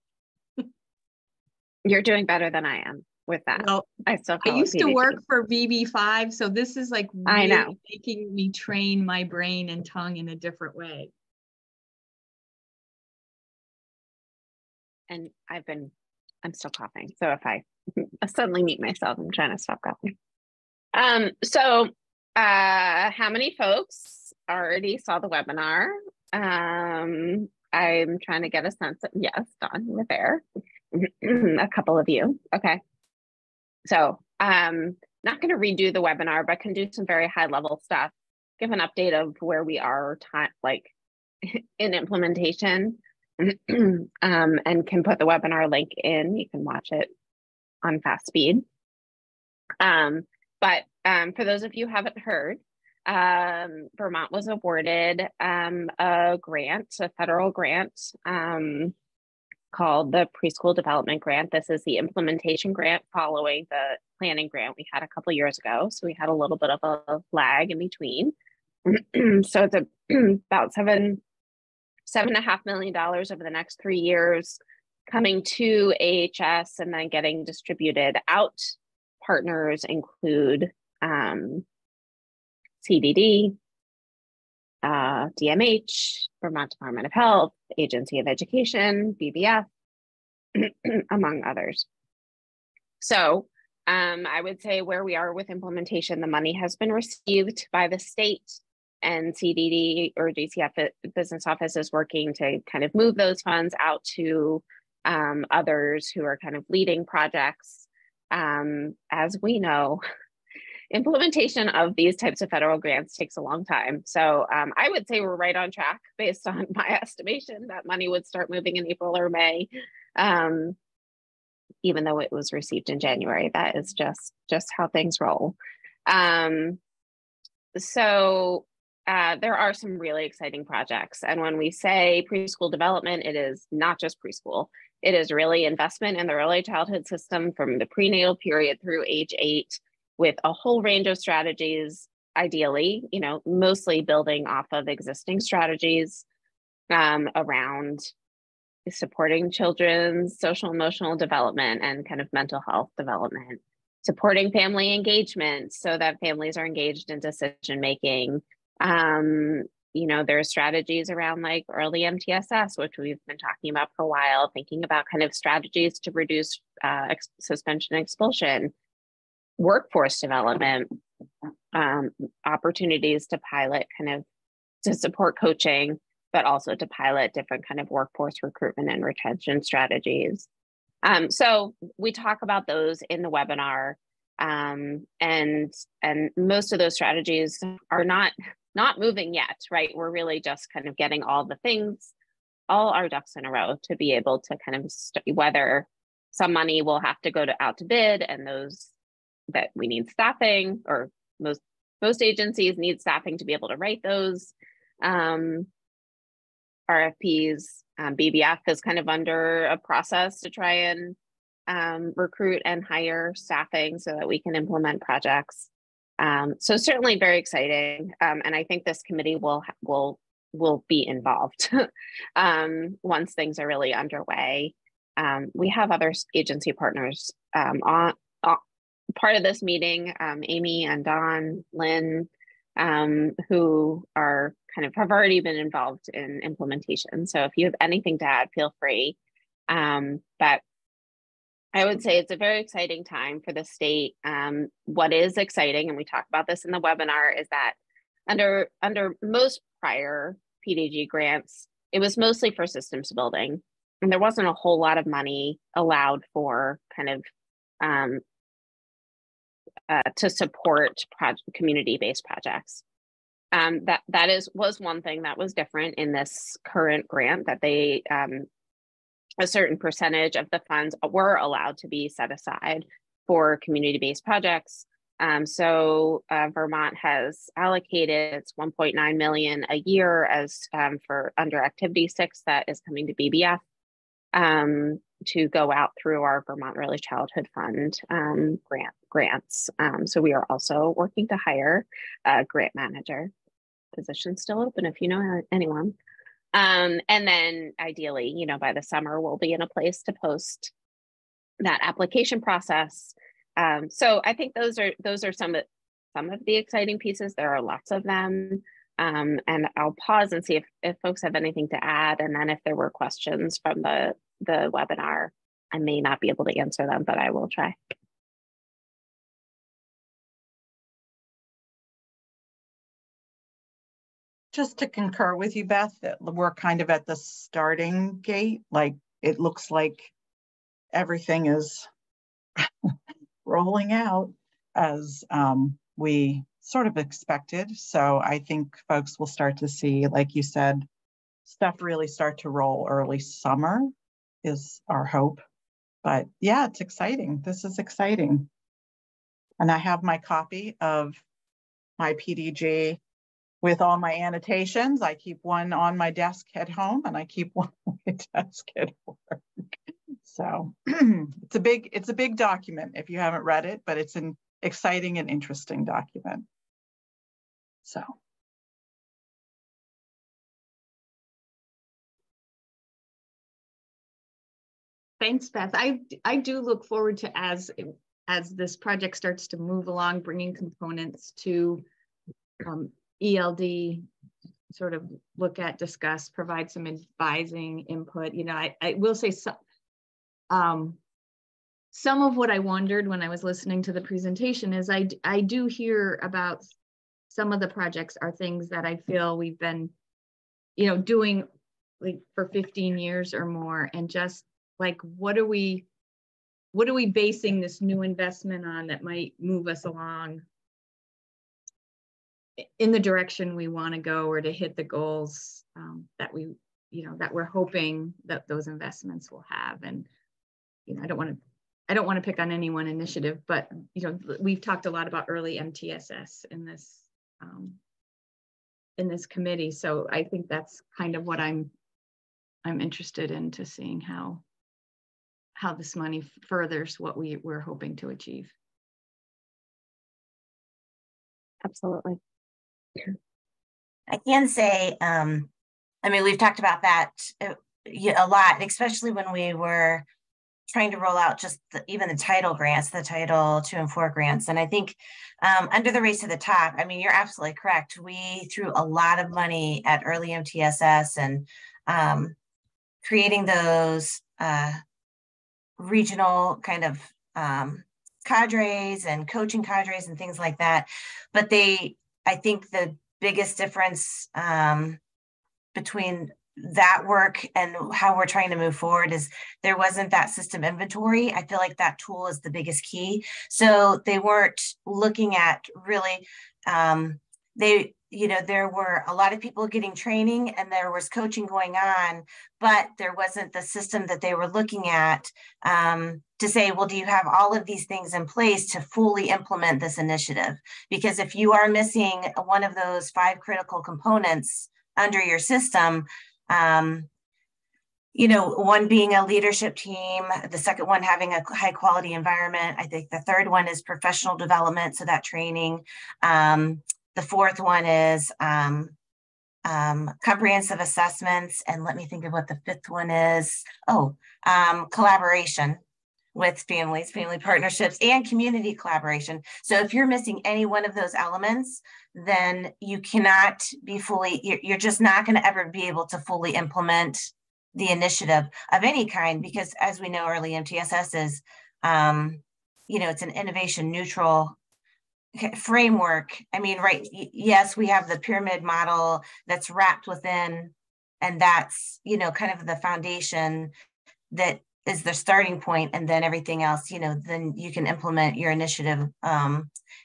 You're doing better than I am with that. Well, I used to work for VB5, so this is like really I know, making me train my brain and tongue in a different way. And I'm still coughing. So if I suddenly mute myself, I'm trying to stop coughing. So how many folks already saw the webinar? I'm trying to get a sense of, yes, Dawn, you were there. A couple of you. Okay. So not going to redo the webinar, but can do some very high level stuff, give an update of where we are in implementation, and can put the webinar link in. You can watch it on fast speed. But for those of you who haven't heard, Vermont was awarded a grant, a federal grant called the Preschool Development Grant. This is the implementation grant following the planning grant we had a couple years ago. So we had a little bit of a lag in between. So it's about $7.5 million over the next 3 years coming to AHS and then getting distributed out. Partners include CDD, DMH, Vermont Department of Health, Agency of Education, BBF, among others. So I would say where we are with implementation, the money has been received by the state, and CDD or DCF business office is working to kind of move those funds out to others who are kind of leading projects. as we know, implementation of these types of federal grants takes a long time. So I would say we're right on track based on my estimation that money would start moving in April or May, even though it was received in January. That is just how things roll. So there are some really exciting projects. And when we say preschool development, it is not just preschool. It is really investment in the early childhood system from the prenatal period through age 8, with a whole range of strategies, ideally, mostly building off of existing strategies around supporting children's social emotional development and kind of mental health development, supporting family engagement so that families are engaged in decision making. There are strategies around like early MTSS, which we've been talking about for a while, thinking about kind of strategies to reduce suspension and expulsion, workforce development, opportunities to pilot to support coaching, but also to pilot different kind of workforce recruitment and retention strategies. So we talk about those in the webinar, and most of those strategies are not moving yet, right? We're really just kind of getting all our ducks in a row to be able to kind of whether some money will have to go out to bid, and those that we need staffing, or most agencies need staffing to be able to write those RFPs. BBF is kind of under a process to try and recruit and hire staffing so that we can implement projects. So certainly very exciting, and I think this committee will be involved once things are really underway. We have other agency partners on part of this meeting, Amy and Don, Lynn, who are have already been involved in implementation. So if you have anything to add, feel free. But I would say it's a very exciting time for the state. What is exciting, and we talked about this in the webinar, is that under most prior PDG grants, it was mostly for systems building, and there wasn't a whole lot of money allowed for to support community-based projects. That was one thing that was different in this current grant, that they a certain percentage of the funds were allowed to be set aside for community-based projects. So Vermont has allocated its $1.9 million a year as for under Activity 6 that is coming to BBF to go out through our Vermont Early Childhood Fund grants. So we are also working to hire a grant manager. Position still open if you know anyone. And then ideally, by the summer, we'll be in a place to post that application process. So I think those are some of the exciting pieces. There are lots of them. And I'll pause and see if folks have anything to add. And then if there were questions from the webinar, I may not be able to answer them, but I will try. Just to concur with you, Beth, that we're kind of at the starting gate. Like, it looks like everything is rolling out as we sort of expected. So I think folks will start to see, like you said, stuff really start to roll early summer is our hope. But yeah, it's exciting. This is exciting. And I have my copy of my PDG with all my annotations. I keep one on my desk at home, and I keep one on my desk at work. So it's a big document if you haven't read it, but it's an exciting and interesting document. So. Thanks, Beth. I do look forward to, as this project starts to move along, bringing components to ELD, sort of look at, discuss, provide some advising input. I will say some of what I wondered when I was listening to the presentation is I do hear about some of the projects are things that I feel we've been, doing like for 15 years or more, and just like, what are we what are we basing this new investment on that might move us along in the direction we want to go, or to hit the goals that we, that we're hoping that those investments will have. And, I don't want to pick on any one initiative, but, we've talked a lot about early MTSS in this committee. So I think that's kind of what I'm interested in, to seeing how this money furthers what we're hoping to achieve. Absolutely. I can say, we've talked about that a lot, especially when we were trying to roll out just even the title grants, the Title II and IV grants. And I think under the Race to the Top, you're absolutely correct. We threw a lot of money at early MTSS and creating those regional kind of cadres and coaching cadres and things like that. But I think the biggest difference between that work and how we're trying to move forward is there wasn't that system inventory. I feel like that tool is the biggest key. So they weren't looking at really, there were a lot of people getting training and there was coaching going on, but there wasn't the system that they were looking at to say, well, do you have all of these things in place to fully implement this initiative? Because if you are missing one of those 5 critical components under your system, one being a leadership team, the second one having a high quality environment. I think the third one is professional development, so that training. The fourth one is comprehensive assessments. And let me think of what the fifth one is. Collaboration with families, family partnerships, and community collaboration. So if you're missing any one of those elements, then you cannot be you're just not going to ever be able to fully implement the initiative of any kind, because as we know, early MTSS is, it's an innovation neutral framework. Right. Yes, we have the pyramid model that's wrapped within, and that's, kind of the foundation that is the starting point. And then everything else, then you can implement your initiative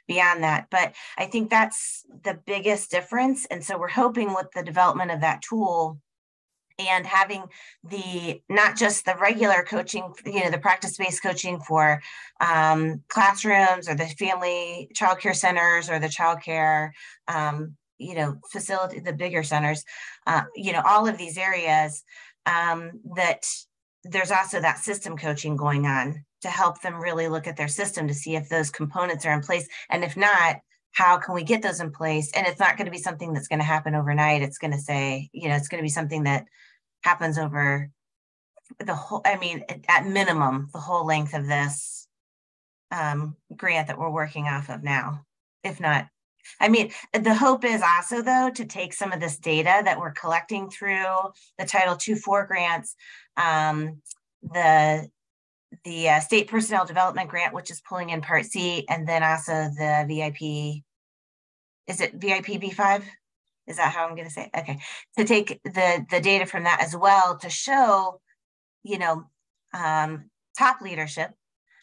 beyond that. But I think that's the biggest difference. And so we're hoping with the development of that tool and having not just the regular coaching, the practice-based coaching for classrooms or the family childcare centers or the childcare, facility, the bigger centers, all of these areas, that there's also that system coaching going on to help them really look at their system to see if those components are in place. And if not, how can we get those in place? And it's not going to be something that's going to happen overnight. It's going to it's going to be something that happens over the whole, at minimum, the whole length of this grant that we're working off of now. If not, the hope is also, though, to take some of this data that we're collecting through the Title II, IV grants, the State Personnel Development Grant, which is pulling in Part C, and then also the VIP, is it VIP B5? Is that how I'm going to say it? Okay. To take the data from that as well to show, top leadership,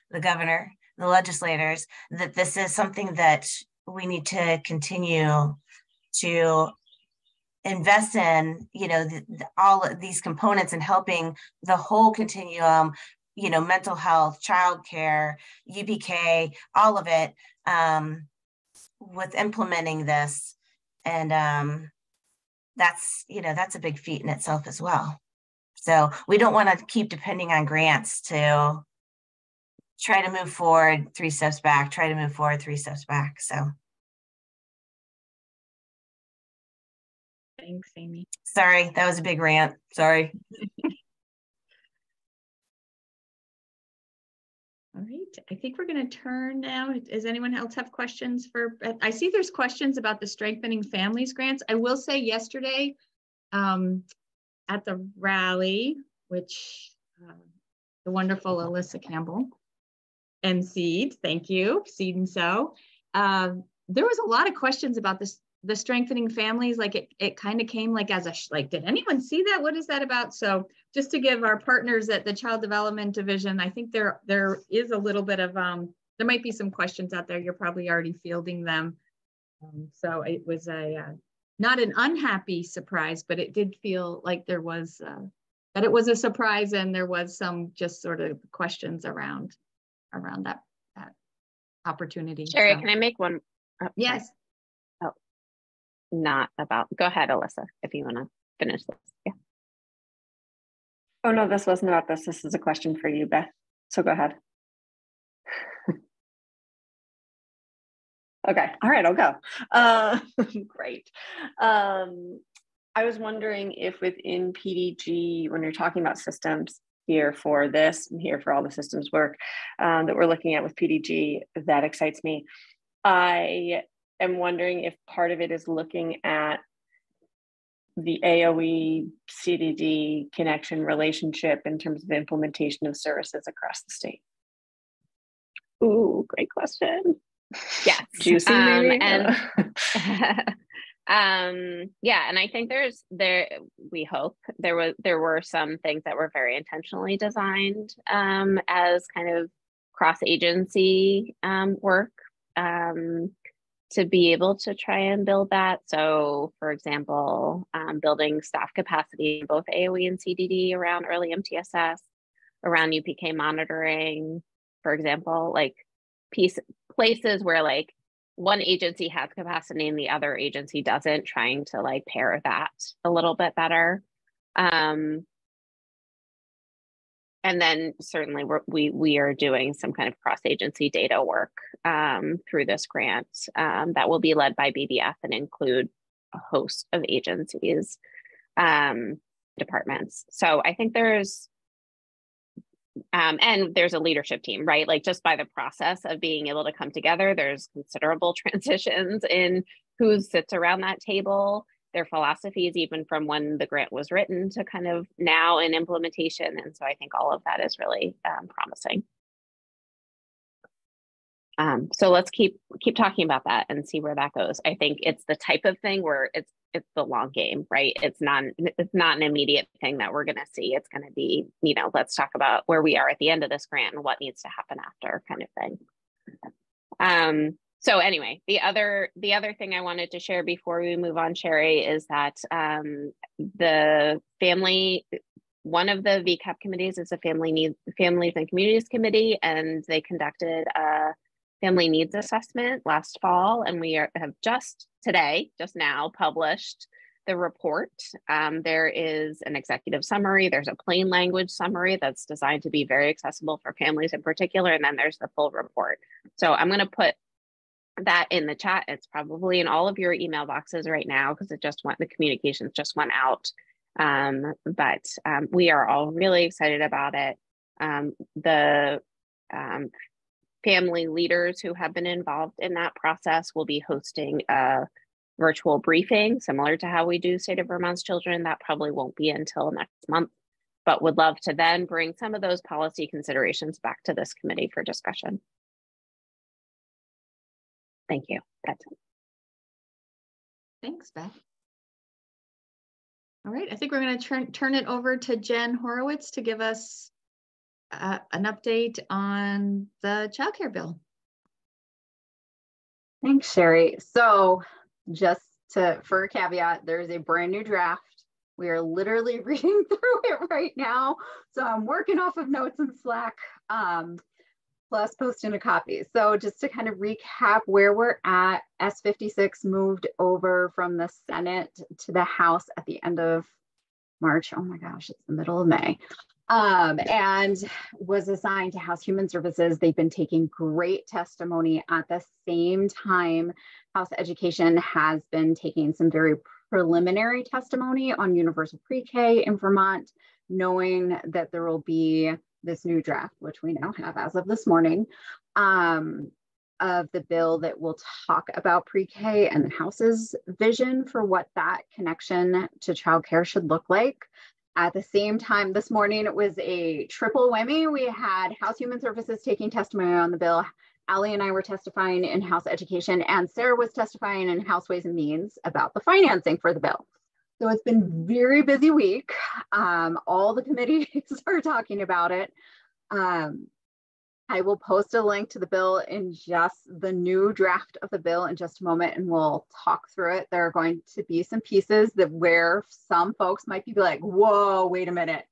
the governor, the legislators, that this is something that we need to continue to invest in, all of these components and helping the whole continuum, mental health, childcare, UBK, all of it, with implementing this. And that's a big feat in itself as well. So we don't want to keep depending on grants to try to move forward 3 steps back, try to move forward 3 steps back. So. Thanks, Amy. Sorry, that was a big rant. Sorry. All right, I think we're going to turn now. Does anyone else have questions I see there's questions about the Strengthening Families grants. I will say yesterday at the rally, which the wonderful Alyssa Campbell and Seed, thank you, Seed and Sow. There was a lot of questions about this the strengthening families, like it kind of came like as a, like, did anyone see that? What is that about? So just to give our partners at the Child Development Division, I think there is a little bit of, there might be some questions out there. You're probably already fielding them. So it was not an unhappy surprise, but it did feel like there was, that it was a surprise, and there was some just sort of questions around that opportunity. Sherry, so. Can I make one? Oh, yes. Oh, not about, go ahead, Alyssa, if you want to finish this. Yeah. Oh, no, this wasn't about this. This is a question for you, Beth. So go ahead. Okay. All right, I'll go. Great. I was wondering if within PDG, when you're talking about systems here for this, and here for all the systems work that we're looking at with PDG, that excites me. I am wondering if part of it is looking at the AOE CDD connection relationship in terms of implementation of services across the state. Ooh, great question. Yes. Juicy, maybe? And yeah, and I think we hope there were some things that were very intentionally designed as kind of cross-agency work to be able to try and build that. So for example, building staff capacity in both AOE and CDD around early MTSS, around UPK monitoring, for example, like places where like one agency has capacity and the other agency doesn't, trying to like pair that a little bit better. And then certainly we are doing some kind of cross-agency data work through this grant that will be led by BDF and include a host of agencies, departments. So I think and there's a leadership team, right? Like just by the process of being able to come together, there's considerable transitions in who sits around that table, their philosophies, even from when the grant was written to kind of now in implementation. And so I think all of that is really promising. So let's keep talking about that and see where that goes. I think it's the type of thing where it's the long game, right? It's not an immediate thing that we're going to see. It's going to be, let's talk about where we are at the end of this grant and what needs to happen after, kind of thing. So anyway, the other thing I wanted to share before we move on, Sherry, is that one of the VCAP committees is a Families and Communities Committee, and they conducted a family needs assessment last fall, and we have just now published the report. There is an executive summary, there's a plain language summary that's designed to be very accessible for families in particular, and then there's the full report. So I'm going to put that in the chat. It's probably in all of your email boxes right now because the communications just went out. But we are all really excited about it. The family leaders who have been involved in that process will be hosting a virtual briefing similar to how we do State of Vermont's Children. That probably won't be until next month, but would love to then bring some of those policy considerations back to this committee for discussion. Thank you. That's it. Thanks, Beth. All right, I think we're going to turn it over to Jen Horowitz to give us an update on the childcare bill. Thanks, Sherry. So just for a caveat, there's a brand new draft. We are literally reading through it right now. So I'm working off of notes in Slack, plus posting a copy. So just to kind of recap where we're at, S56 moved over from the Senate to the House at the end of March. Oh my gosh, it's the middle of May. And was assigned to House Human Services. They've been taking great testimony. At the same time, House Education has been taking some very preliminary testimony on universal pre-K in Vermont, knowing that there will be this new draft, which we now have as of this morning, of the bill that will talk about pre-K and the House's vision for what that connection to childcare should look like. At the same time, this morning, it was a triple whammy. We had House Human Services taking testimony on the bill, Allie and I were testifying in House Education, and Sarah was testifying in House Ways and Means about the financing for the bill. So it's been a very busy week. All the committees are talking about it. I will post a link to the bill in just the new draft of the bill in just a moment, and we'll talk through it. There are going to be some pieces that where some folks might be like, whoa, wait a minute.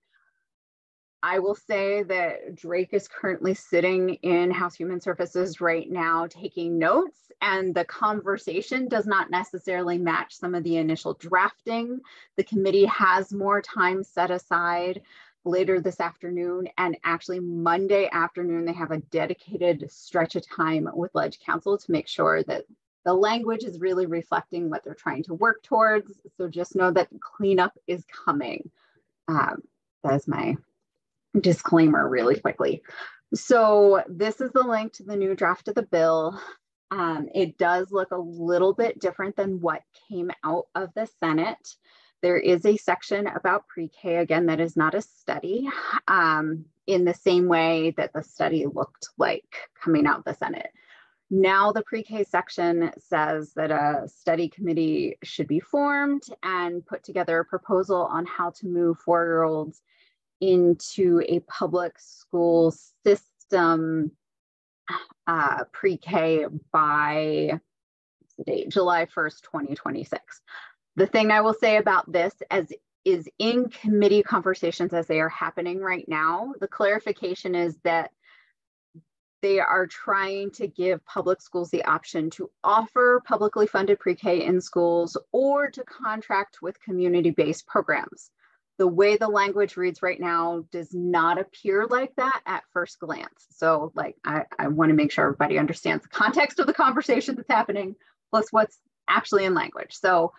I will say that Drake is currently sitting in House Human Services right now taking notes, and the conversation does not necessarily match some of the initial drafting. The committee has more time set aside later this afternoon, and actually Monday afternoon, they have a dedicated stretch of time with Ledge Council to make sure that the language is really reflecting what they're trying to work towards. So just know that cleanup is coming. That's my disclaimer really quickly. So this is the link to the new draft of the bill. It does look a little bit different than what came out of the Senate. There is a section about pre-K, again, that is not a study, in the same way that the study looked like coming out of the Senate. Now the pre-K section says that a study committee should be formed and put together a proposal on how to move 4-year-olds into a public school system pre-K by July 1st, 2026. The thing I will say about this is in committee conversations as they are happening right now, the clarification is that they are trying to give public schools the option to offer publicly funded pre-K in schools or to contract with community-based programs. The way the language reads right now does not appear like that at first glance. So like, I want to make sure everybody understands the context of the conversation that's happening, plus what's actually in language. So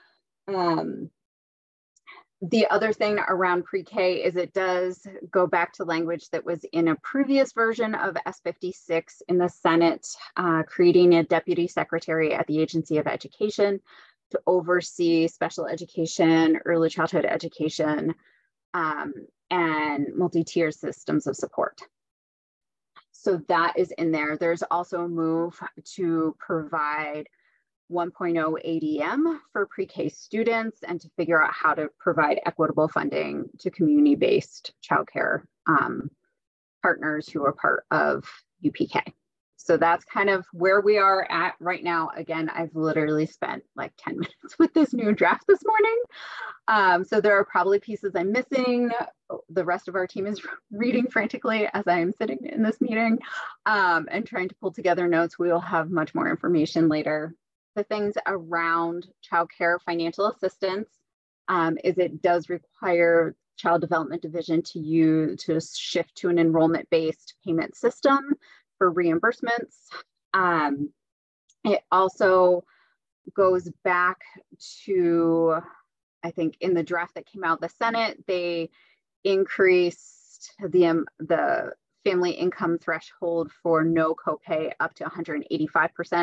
the other thing around pre-K is it does go back to language that was in a previous version of S56 in the Senate, creating a deputy secretary at the Agency of Education to oversee special education, early childhood education, and multi-tier systems of support. So that is in there. There's also a move to provide 1.0 ADM for pre-K students and to figure out how to provide equitable funding to community-based childcare partners who are part of UPK. So that's kind of where we are at right now. Again, I've literally spent like 10 minutes with this new draft this morning. So there are probably pieces I'm missing. The rest of our team is reading frantically as I'm sitting in this meeting and trying to pull together notes. We will have much more information later. The things around childcare financial assistance is it does require Child Development Division to shift to an enrollment-based payment system for reimbursements. It also goes back to, I think in the draft that came out of the Senate, they increased the family income threshold for no copay up to 185%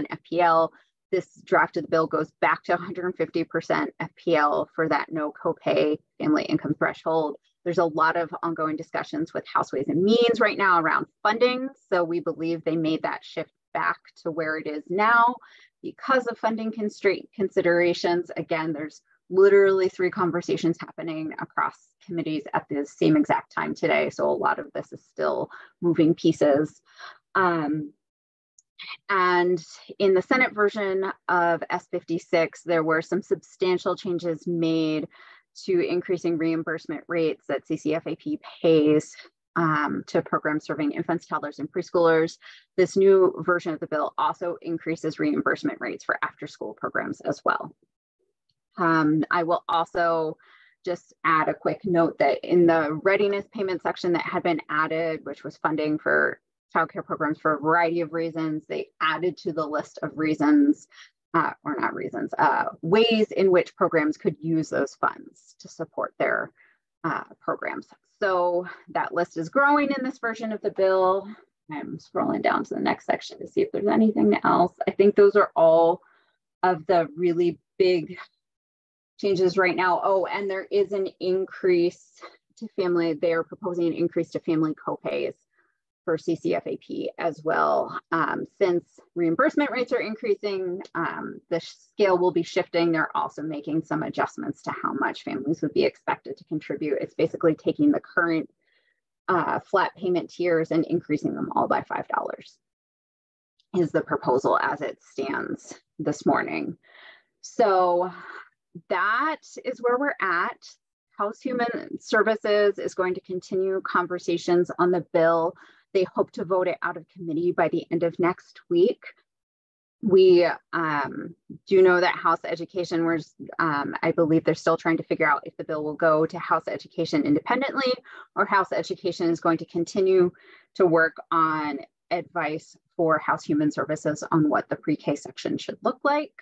FPL. This draft of the bill goes back to 150% FPL for that no copay family income threshold. There's a lot of ongoing discussions with House Ways and Means right now around funding. So we believe they made that shift back to where it is now because of funding constraint considerations. Again, there's literally 3 conversations happening across committees at the same exact time today. So a lot of this is still moving pieces. And in the Senate version of S56, there were some substantial changes made to increasing reimbursement rates that CCFAP pays to programs serving infants, toddlers, and preschoolers. This new version of the bill also increases reimbursement rates for after-school programs as well. I will also just add a quick note that in the readiness payment section that had been added, which was funding for childcare programs for a variety of reasons, they added to the list of reasons, or not reasons, ways in which programs could use those funds to support their programs. So that list is growing in this version of the bill. I'm scrolling down to the next section to see if there's anything else. I think those are all of the really big changes right now. Oh, and there is an increase to family, they're proposing an increase to family copays for CCFAP as well. Since reimbursement rates are increasing, the scale will be shifting. They're also making some adjustments to how much families would be expected to contribute. It's basically taking the current flat payment tiers and increasing them all by $5 is the proposal as it stands this morning. So that is where we're at. House Human Services is going to continue conversations on the bill. They hope to vote it out of committee by the end of next week. We do know that House Education, I believe they're still trying to figure out if the bill will go to House Education independently, or House Education is going to continue to work on advice for House Human Services on what the pre-K section should look like.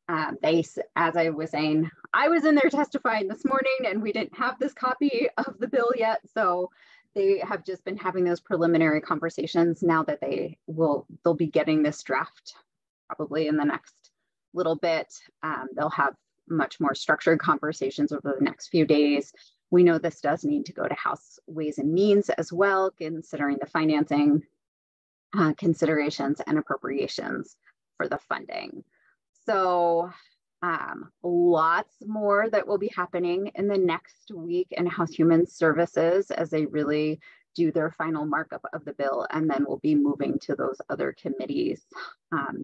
As I was saying, I was in there testifying this morning and we didn't have this copy of the bill yet. So they have just been having those preliminary conversations. Now that they'll be getting this draft probably in the next little bit. They'll have much more structured conversations over the next few days. We know this does need to go to House Ways and Means as well, considering the financing considerations and appropriations for the funding. So lots more that will be happening in the next week in House Human Services as they really do their final markup of the bill, and then we'll be moving to those other committees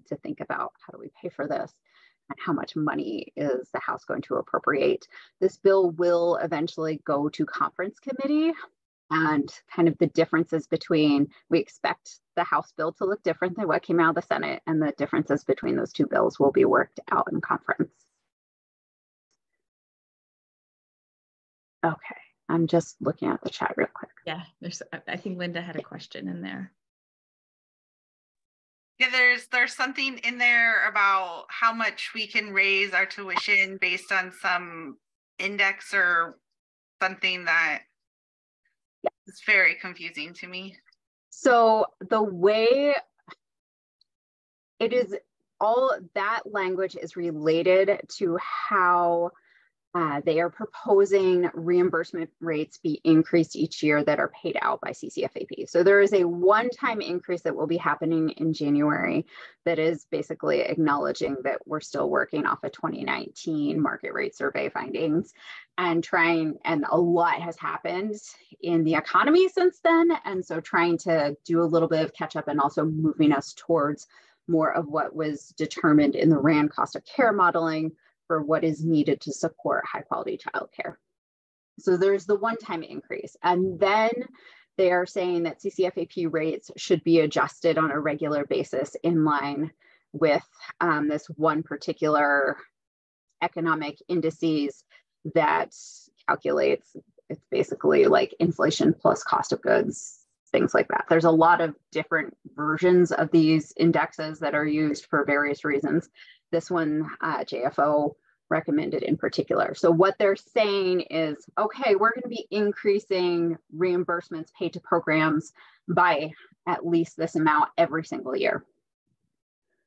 to think about how do we pay for this and how much money is the House going to appropriate. This bill will eventually go to conference committee, and kind of the differences between, we expect the House bill to look different than what came out of the Senate, and the differences between those two bills will be worked out in conference. Okay, I'm just looking at the chat real quick. Yeah, I think Linda had a question in there. Yeah, there's something in there about how much we can raise our tuition based on some index or something that is very confusing to me. So the way it is, all that language is related to how they are proposing reimbursement rates be increased each year that are paid out by CCFAP. So there is a one-time increase that will be happening in January that is basically acknowledging that we're still working off of 2019 market rate survey findings and a lot has happened in the economy since then. And so trying to do a little bit of catch up and also moving us towards more of what was determined in the RAND cost of care modeling for what is needed to support high quality childcare. So there's the one-time increase. And then they are saying that CCFAP rates should be adjusted on a regular basis in line with this one particular economic indices that calculates, it's basically like inflation plus cost of goods, things like that. There's a lot of different versions of these indexes that are used for various reasons. This one, JFO recommended in particular. So what they're saying is, okay, we're going to be increasing reimbursements paid to programs by at least this amount every single year.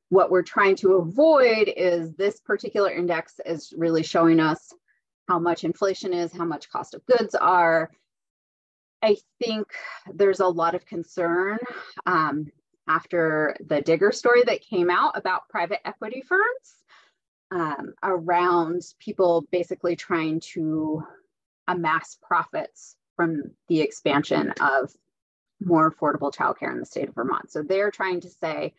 What we're trying to avoid is this particular index is really showing us how much inflation is, how much cost of goods are. I think there's a lot of concern after the Digger story that came out about private equity firms around people basically trying to amass profits from the expansion of more affordable childcare in the state of Vermont. So they're trying to say,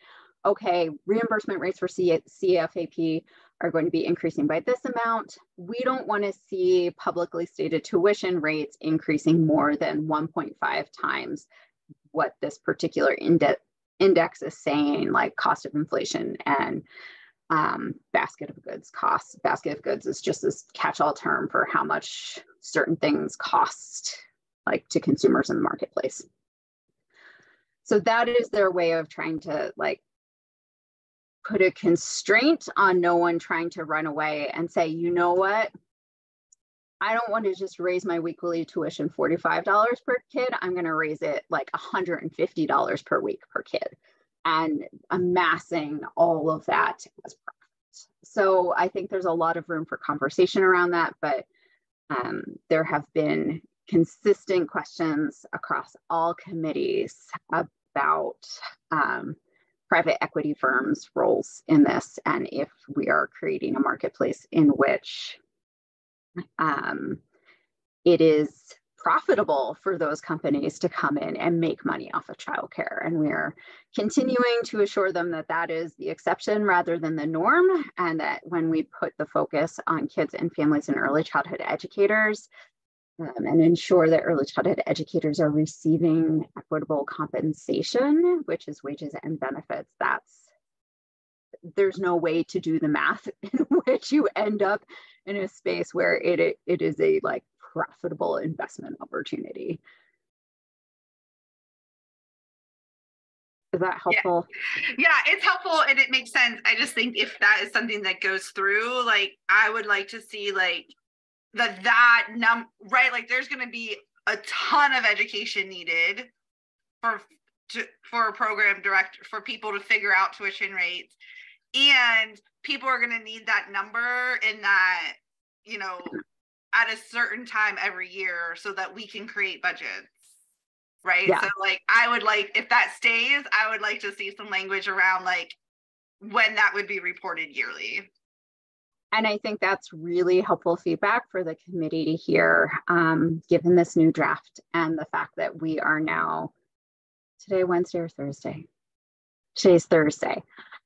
okay, reimbursement rates for CFAP are going to be increasing by this amount. We don't want to see publicly stated tuition rates increasing more than 1.5 times what this particular index is saying, like cost of inflation and basket of goods costs. Basket of goods is just this catch-all term for how much certain things cost, like to consumers in the marketplace. So that is their way of trying to like put a constraint on no one trying to run away and say, you know what? I don't want to just raise my weekly tuition $45 per kid. I'm going to raise it like $150 per week per kid, and amassing all of that as profit. So I think there's a lot of room for conversation around that, but there have been consistent questions across all committees about private equity firms' roles in this, and if we are creating a marketplace in which it is profitable for those companies to come in and make money off of childcare. And we are continuing to assure them that that is the exception rather than the norm, and that when we put the focus on kids and families and early childhood educators, and ensure that early childhood educators are receiving equitable compensation, which is wages and benefits, there's no way to do the math in which you end up in a space where it is a like profitable investment opportunity. Is that helpful? Yeah, it's helpful and it makes sense. I just think if that is something that goes through, like I would like to see like right, like there's going to be a ton of education needed for a program director, for people to figure out tuition rates, and people are going to need that number in that, you know, at a certain time every year so that we can create budgets, right? Yeah. So like I would like, if that stays, I would like to see some language around like when that would be reported yearly. And I think that's really helpful feedback for the committee to hear, given this new draft and the fact that we are now, today, Wednesday or Thursday? Today's Thursday.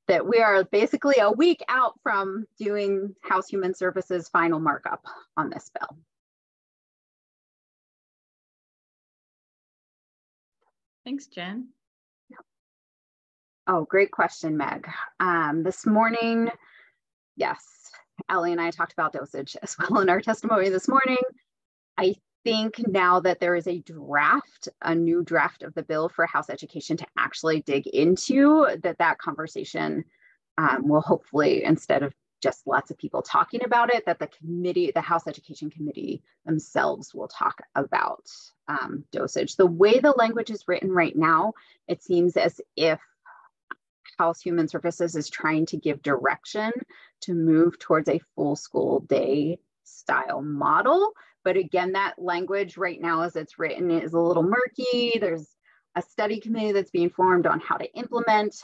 That we are basically a week out from doing House Human Services final markup on this bill. Thanks, Jen. Oh, great question, Meg. This morning, yes, Ellie and I talked about dosage as well in our testimony this morning. I think now that there is a new draft of the bill for House Education to actually dig into, that conversation will hopefully, instead of just lots of people talking about it, that the House Education Committee themselves will talk about dosage. The way the language is written right now, it seems as if House Human Services is trying to give direction to move towards a full school day style model. But again, that language right now as it's written is a little murky. There's a study committee that's being formed on how to implement.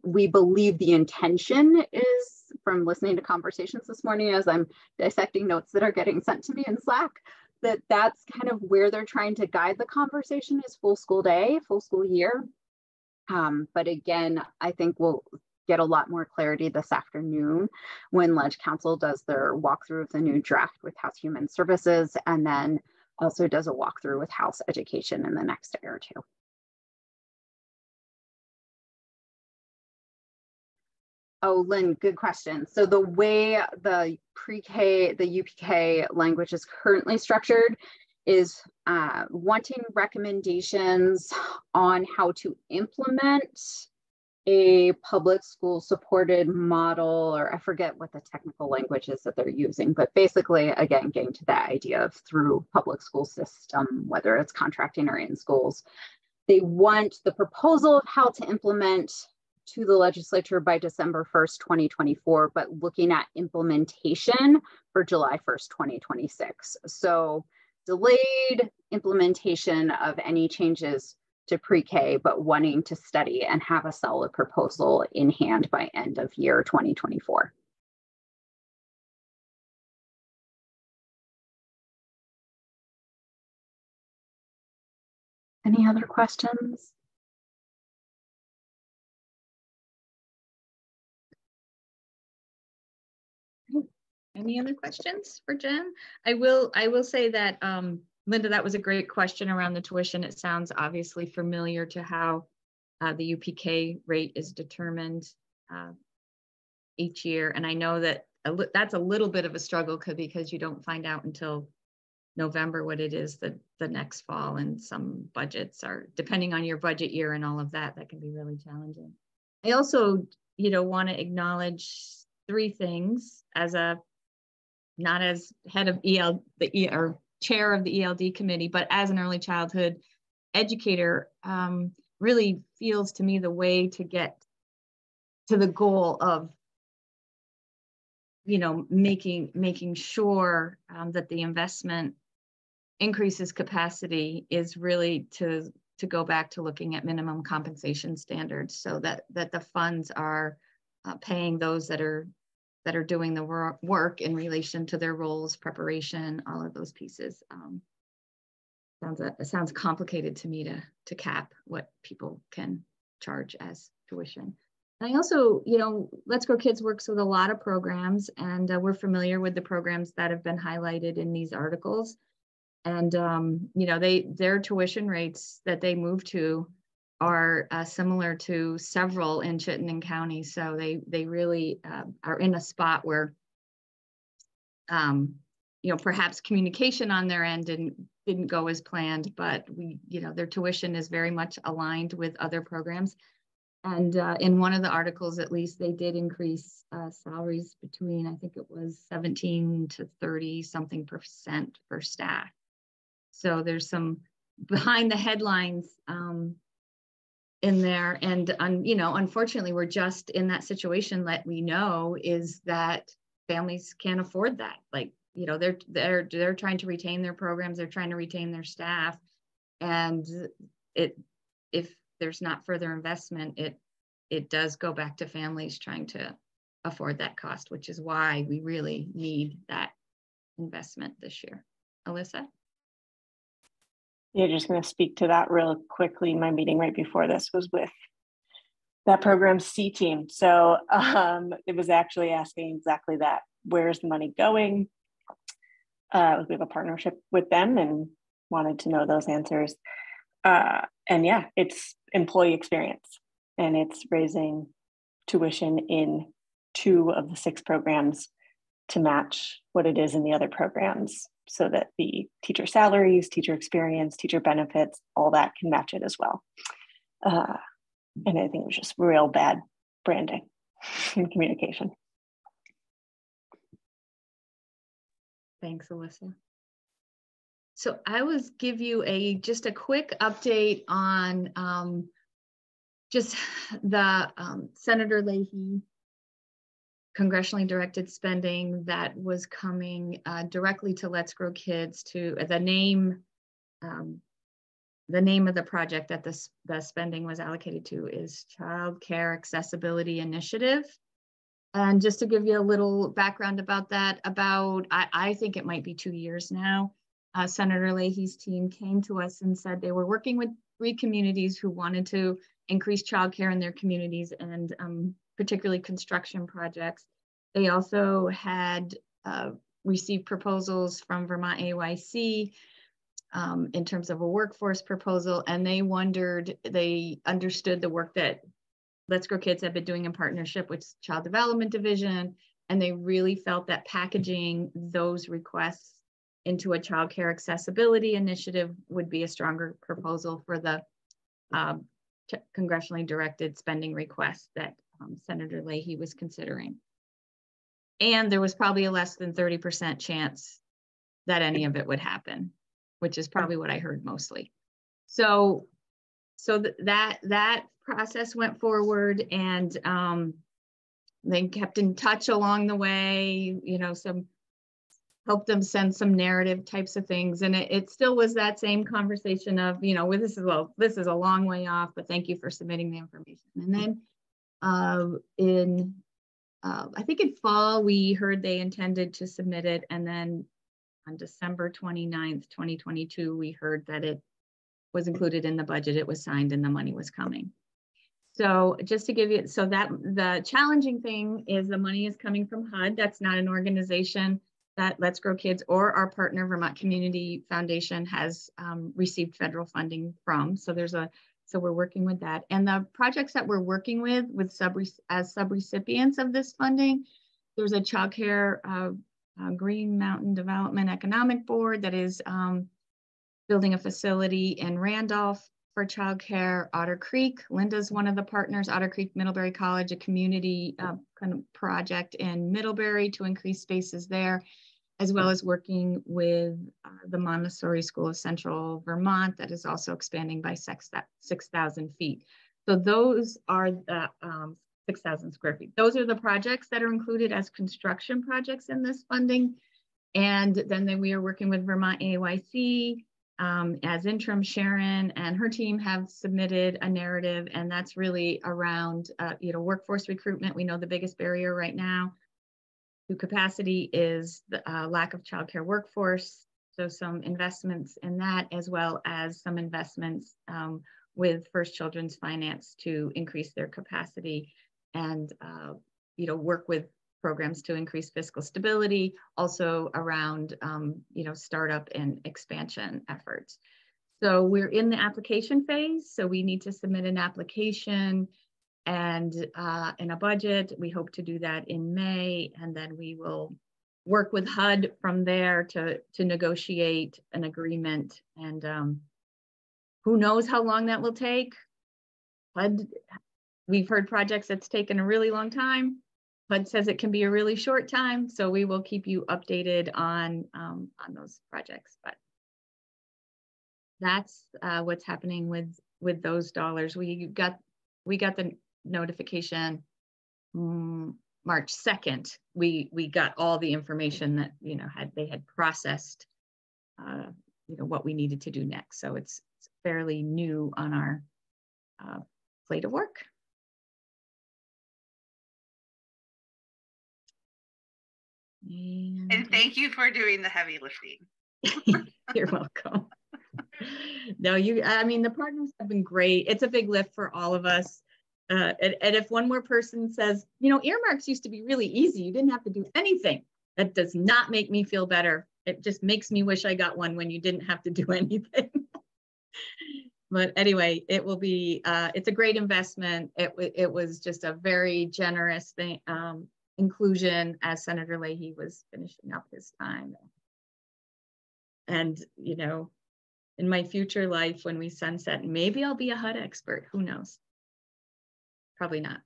We believe the intention is, from listening to conversations this morning as I'm dissecting notes that are getting sent to me in Slack, that's kind of where they're trying to guide the conversation is full school day, full school year. But again, I think we'll get a lot more clarity this afternoon when Leg Council does their walkthrough of the new draft with House Human Services, and then also does a walkthrough with House Education in the next day or two. Oh, Lynn, good question. So the way the pre-K, the UPK language is currently structured is wanting recommendations on how to implement a public school supported model, or I forget what the technical language is that they're using, but basically, again, getting to that idea of through public school system, whether it's contracting or in schools. They want the proposal of how to implement to the legislature by December 1st, 2024, but looking at implementation for July 1st, 2026. So delayed implementation of any changes to pre-K, but wanting to study and have a solid proposal in hand by end of year 2024. Any other questions? Any other questions for Jen? I will say that, Linda, that was a great question around the tuition. It sounds obviously familiar to how the UPK rate is determined each year. And I know that that's a little bit of a struggle because you don't find out until November what it is the next fall, and some budgets are, depending on your budget year and all of that, that can be really challenging. I also, want to acknowledge three things as not as head of or chair of the ELD committee, but as an early childhood educator, really feels to me the way to get to the goal of, making sure that the investment increases capacity is really to go back to looking at minimum compensation standards, so that the funds are paying those that are doing the work in relation to their roles, preparation, all of those pieces. It sounds complicated to me to cap what people can charge as tuition. And I also, Let's Grow Kids works with a lot of programs, and we're familiar with the programs that have been highlighted in these articles. And, their tuition rates that they move to are similar to several in Chittenden County. So they really are in a spot where, perhaps communication on their end didn't go as planned, but their tuition is very much aligned with other programs. And in one of the articles, at least, they did increase salaries between, I think it was 17 to 30 something % for staff. So there's some behind the headlines in there. And, unfortunately, we're just in that situation that we know is that families can't afford that. Like, they're trying to retain their programs, they're trying to retain their staff. And if there's not further investment, it does go back to families trying to afford that cost, which is why we really need that investment this year. Alyssa? Yeah, just going to speak to that real quickly. My meeting right before this was with that program's C team. So it was actually asking exactly that. Where's the money going? We have a partnership with them and wanted to know those answers. And yeah, it's employee experience, and it's raising tuition in 2 of the 6 programs to match what it is in the other programs, so that the teacher salaries, teacher experience, teacher benefits, all that can match it as well. And I think it was just real bad branding and communication. Thanks, Alyssa. So I was give you just a quick update on just the Senator Leahy congressionally directed spending that was coming directly to Let's Grow Kids. To the name of the project that the spending was allocated to is Childcare Accessibility Initiative. And just to give you a little background about that, I think it might be 2 years now, Senator Leahy's team came to us and said they were working with 3 communities who wanted to increase childcare in their communities, and particularly construction projects. They also had received proposals from Vermont AYC in terms of a workforce proposal, and they understood the work that Let's Grow Kids have been doing in partnership with Child Development Division, and they really felt that packaging those requests into a childcare accessibility initiative would be a stronger proposal for the congressionally directed spending request that Senator Leahy was considering. And there was probably a less than 30% chance that any of it would happen, which is probably what I heard mostly. So that process went forward, and they kept in touch along the way, helped them send some narrative types of things. And it still was that same conversation of, this is a long way off, but thank you for submitting the information. And then I think in fall, we heard they intended to submit it. And then on December 29th, 2022, we heard that it was included in the budget, it was signed, and the money was coming. So just to give you, so that the challenging thing is the money is coming from HUD. That's not an organization that Let's Grow Kids or our partner Vermont Community Foundation has received federal funding from. So we're working with that. And the projects that we're working with as subrecipients of this funding, there's a childcare Green Mountain Development Economic Board that is building a facility in Randolph for childcare. Otter Creek, Linda's one of the partners, Otter Creek Middlebury College, a community kind of project in Middlebury to increase spaces there, as well as working with the Montessori School of Central Vermont that is also expanding by 6,000 feet. So those are the 6,000 square feet. Those are the projects that are included as construction projects in this funding. And then we are working with Vermont AYC as interim. Sharon and her team have submitted a narrative, and that's really around workforce recruitment. We know the biggest barrier right now to capacity is the lack of childcare workforce. So some investments in that, as well as some investments with First Children's Finance to increase their capacity and work with programs to increase fiscal stability, also around startup and expansion efforts. So we're in the application phase. So we need to submit an application and in a budget. We hope to do that in May, and then we will work with HUD from there to negotiate an agreement. And who knows how long that will take. HUD, we've heard projects that's taken a really long time. HUD says it can be a really short time, so we will keep you updated on those projects. But that's what's happening with those dollars. We got the notification March 2nd. We got all the information that they had processed what we needed to do next. So it's fairly new on our plate of work. And thank you for doing the heavy lifting. You're welcome. No, the partners have been great. It's a big lift for all of us. And if one more person says, earmarks used to be really easy, you didn't have to do anything, that does not make me feel better. It just makes me wish I got one when you didn't have to do anything. But anyway, it will be, it's a great investment. It was just a very generous thing, inclusion as Senator Leahy was finishing up his time. And, in my future life, when we sunset, maybe I'll be a HUD expert, who knows? Probably not.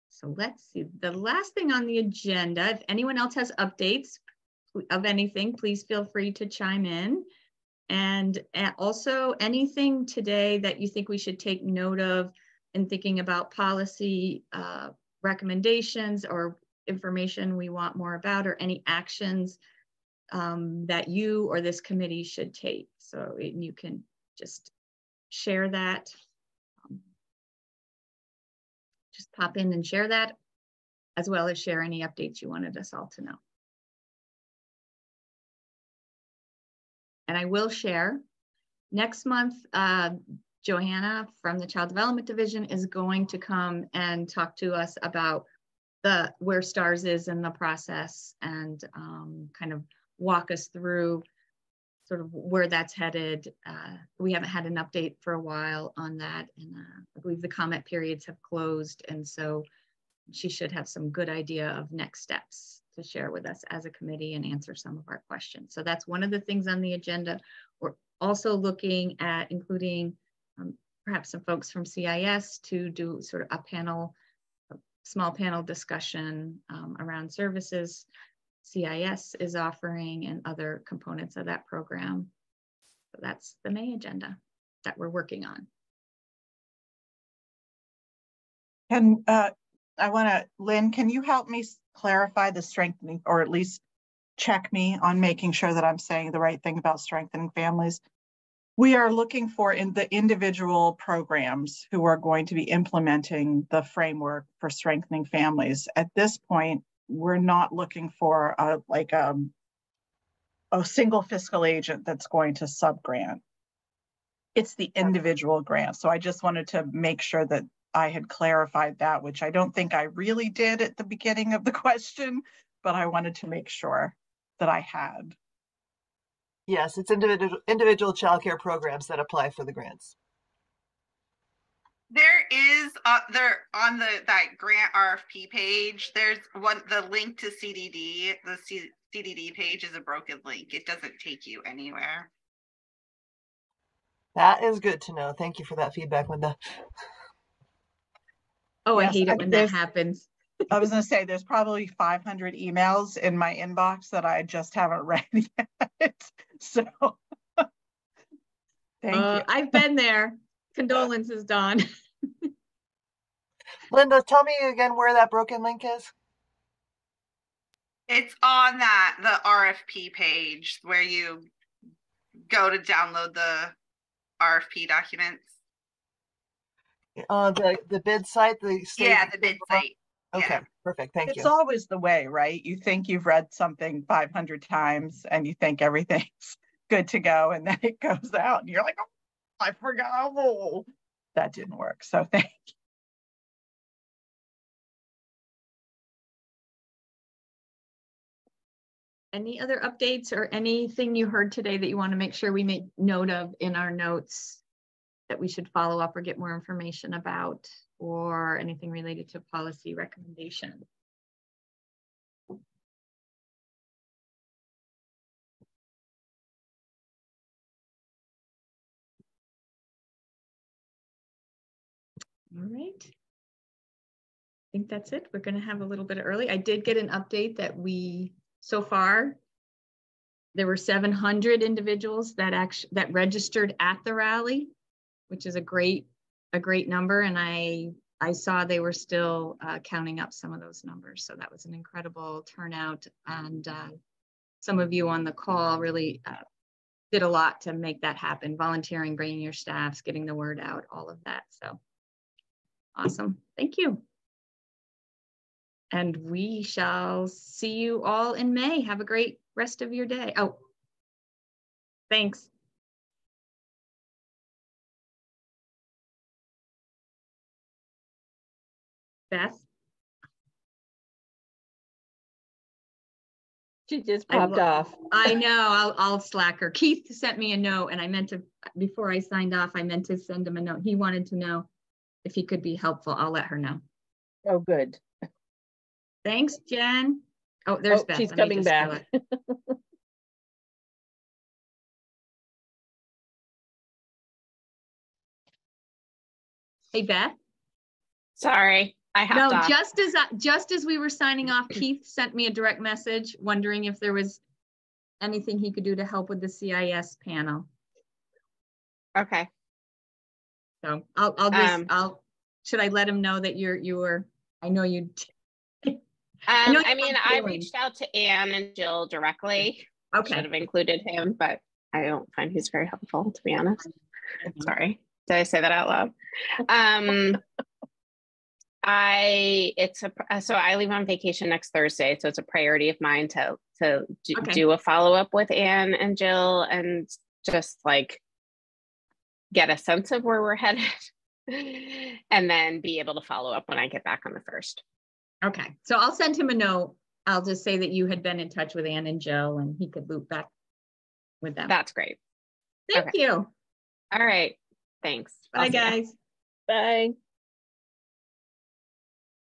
So let's see, the last thing on the agenda, if anyone else has updates of anything, please feel free to chime in. And also anything today that you think we should take note of in thinking about policy recommendations or information we want more about, or any actions that you or this committee should take. So you can just share that. Just pop in and share that, as well as share any updates you wanted us all to know. And I will share, next month, Johanna from the Child Development Division is going to come and talk to us about where STARS is in the process, and kind of walk us through sort of where that's headed. We haven't had an update for a while on that, and I believe the comment periods have closed, and so she should have some good idea of next steps to share with us as a committee and answer some of our questions. So that's one of the things on the agenda. We're also looking at including perhaps some folks from CIS to do sort of a small panel discussion around services CIS is offering and other components of that program. So that's the May agenda that we're working on. And Lynn, can you help me clarify the strengthening, or at least check me on making sure that I'm saying the right thing about strengthening families? We are looking for in the individual programs who are going to be implementing the framework for strengthening families. At this point, we're not looking for a single fiscal agent that's going to sub-grant. It's the individual grant. So I just wanted to make sure that I had clarified that, which I don't think I really did at the beginning of the question, but I wanted to make sure that I had. Yes, it's individual childcare programs that apply for the grants. There is there on that grant RFP page, there's the link to CDD. The CDD page is a broken link. It doesn't take you anywhere. That is good to know. Thank you for that feedback, Linda. Oh, yes, I hate it when that happens. I was going to say, there's probably 500 emails in my inbox that I just haven't read yet. So thank you. I've been there. Condolences, Dawn. Linda, tell me again where that broken link is. It's on the RFP page where you go to download the RFP documents. The bid site, the bid site. Okay, yeah. Perfect. Thank you. It's always the way, right? You think you've read something 500 times and you think everything's good to go, and then it goes out and you're like, oh, I forgot. Oh, that didn't work. So thank you. Any other updates or anything you heard today that you want to make sure we make note of in our notes that we should follow up or get more information about, or anything related to policy recommendations? All right. I think that's it. We're going to have a little bit early. I did get an update that so far, there were 700 individuals that registered at the rally, which is a great number. And I saw they were still counting up some of those numbers. So that was an incredible turnout. And some of you on the call really did a lot to make that happen. Volunteering, bringing your staffs, getting the word out, all of that. So awesome. Thank you. And we shall see you all in May. Have a great rest of your day. Oh, thanks. Beth? She just popped off. I know, I'll slack her. Keith sent me a note, and I meant to, before I signed off, I meant to send him a note. He wanted to know if he could be helpful. I'll let her know. Oh, good. Thanks, Jen. Oh, there's Beth. She's coming back. Hey, Beth. Sorry, I hopped off. Just as we were signing off, Keith sent me a direct message wondering if there was anything he could do to help with the CIS panel. Okay. So should I let him know that you were, I know you. I mean, I reached out to Anne and Jill directly. Okay. Should have included him, but I don't find he's very helpful, to be honest. Sorry. Did I say that out loud? So I leave on vacation next Thursday, so it's a priority of mine to do a follow-up with Anne and Jill and just like get a sense of where we're headed and then be able to follow up when I get back on the 1st. Okay, so I'll send him a note. I'll just say that you had been in touch with Anne and Jill and he could loop back with them. That's great. Thank you. All right, thanks. Bye, guys. Bye.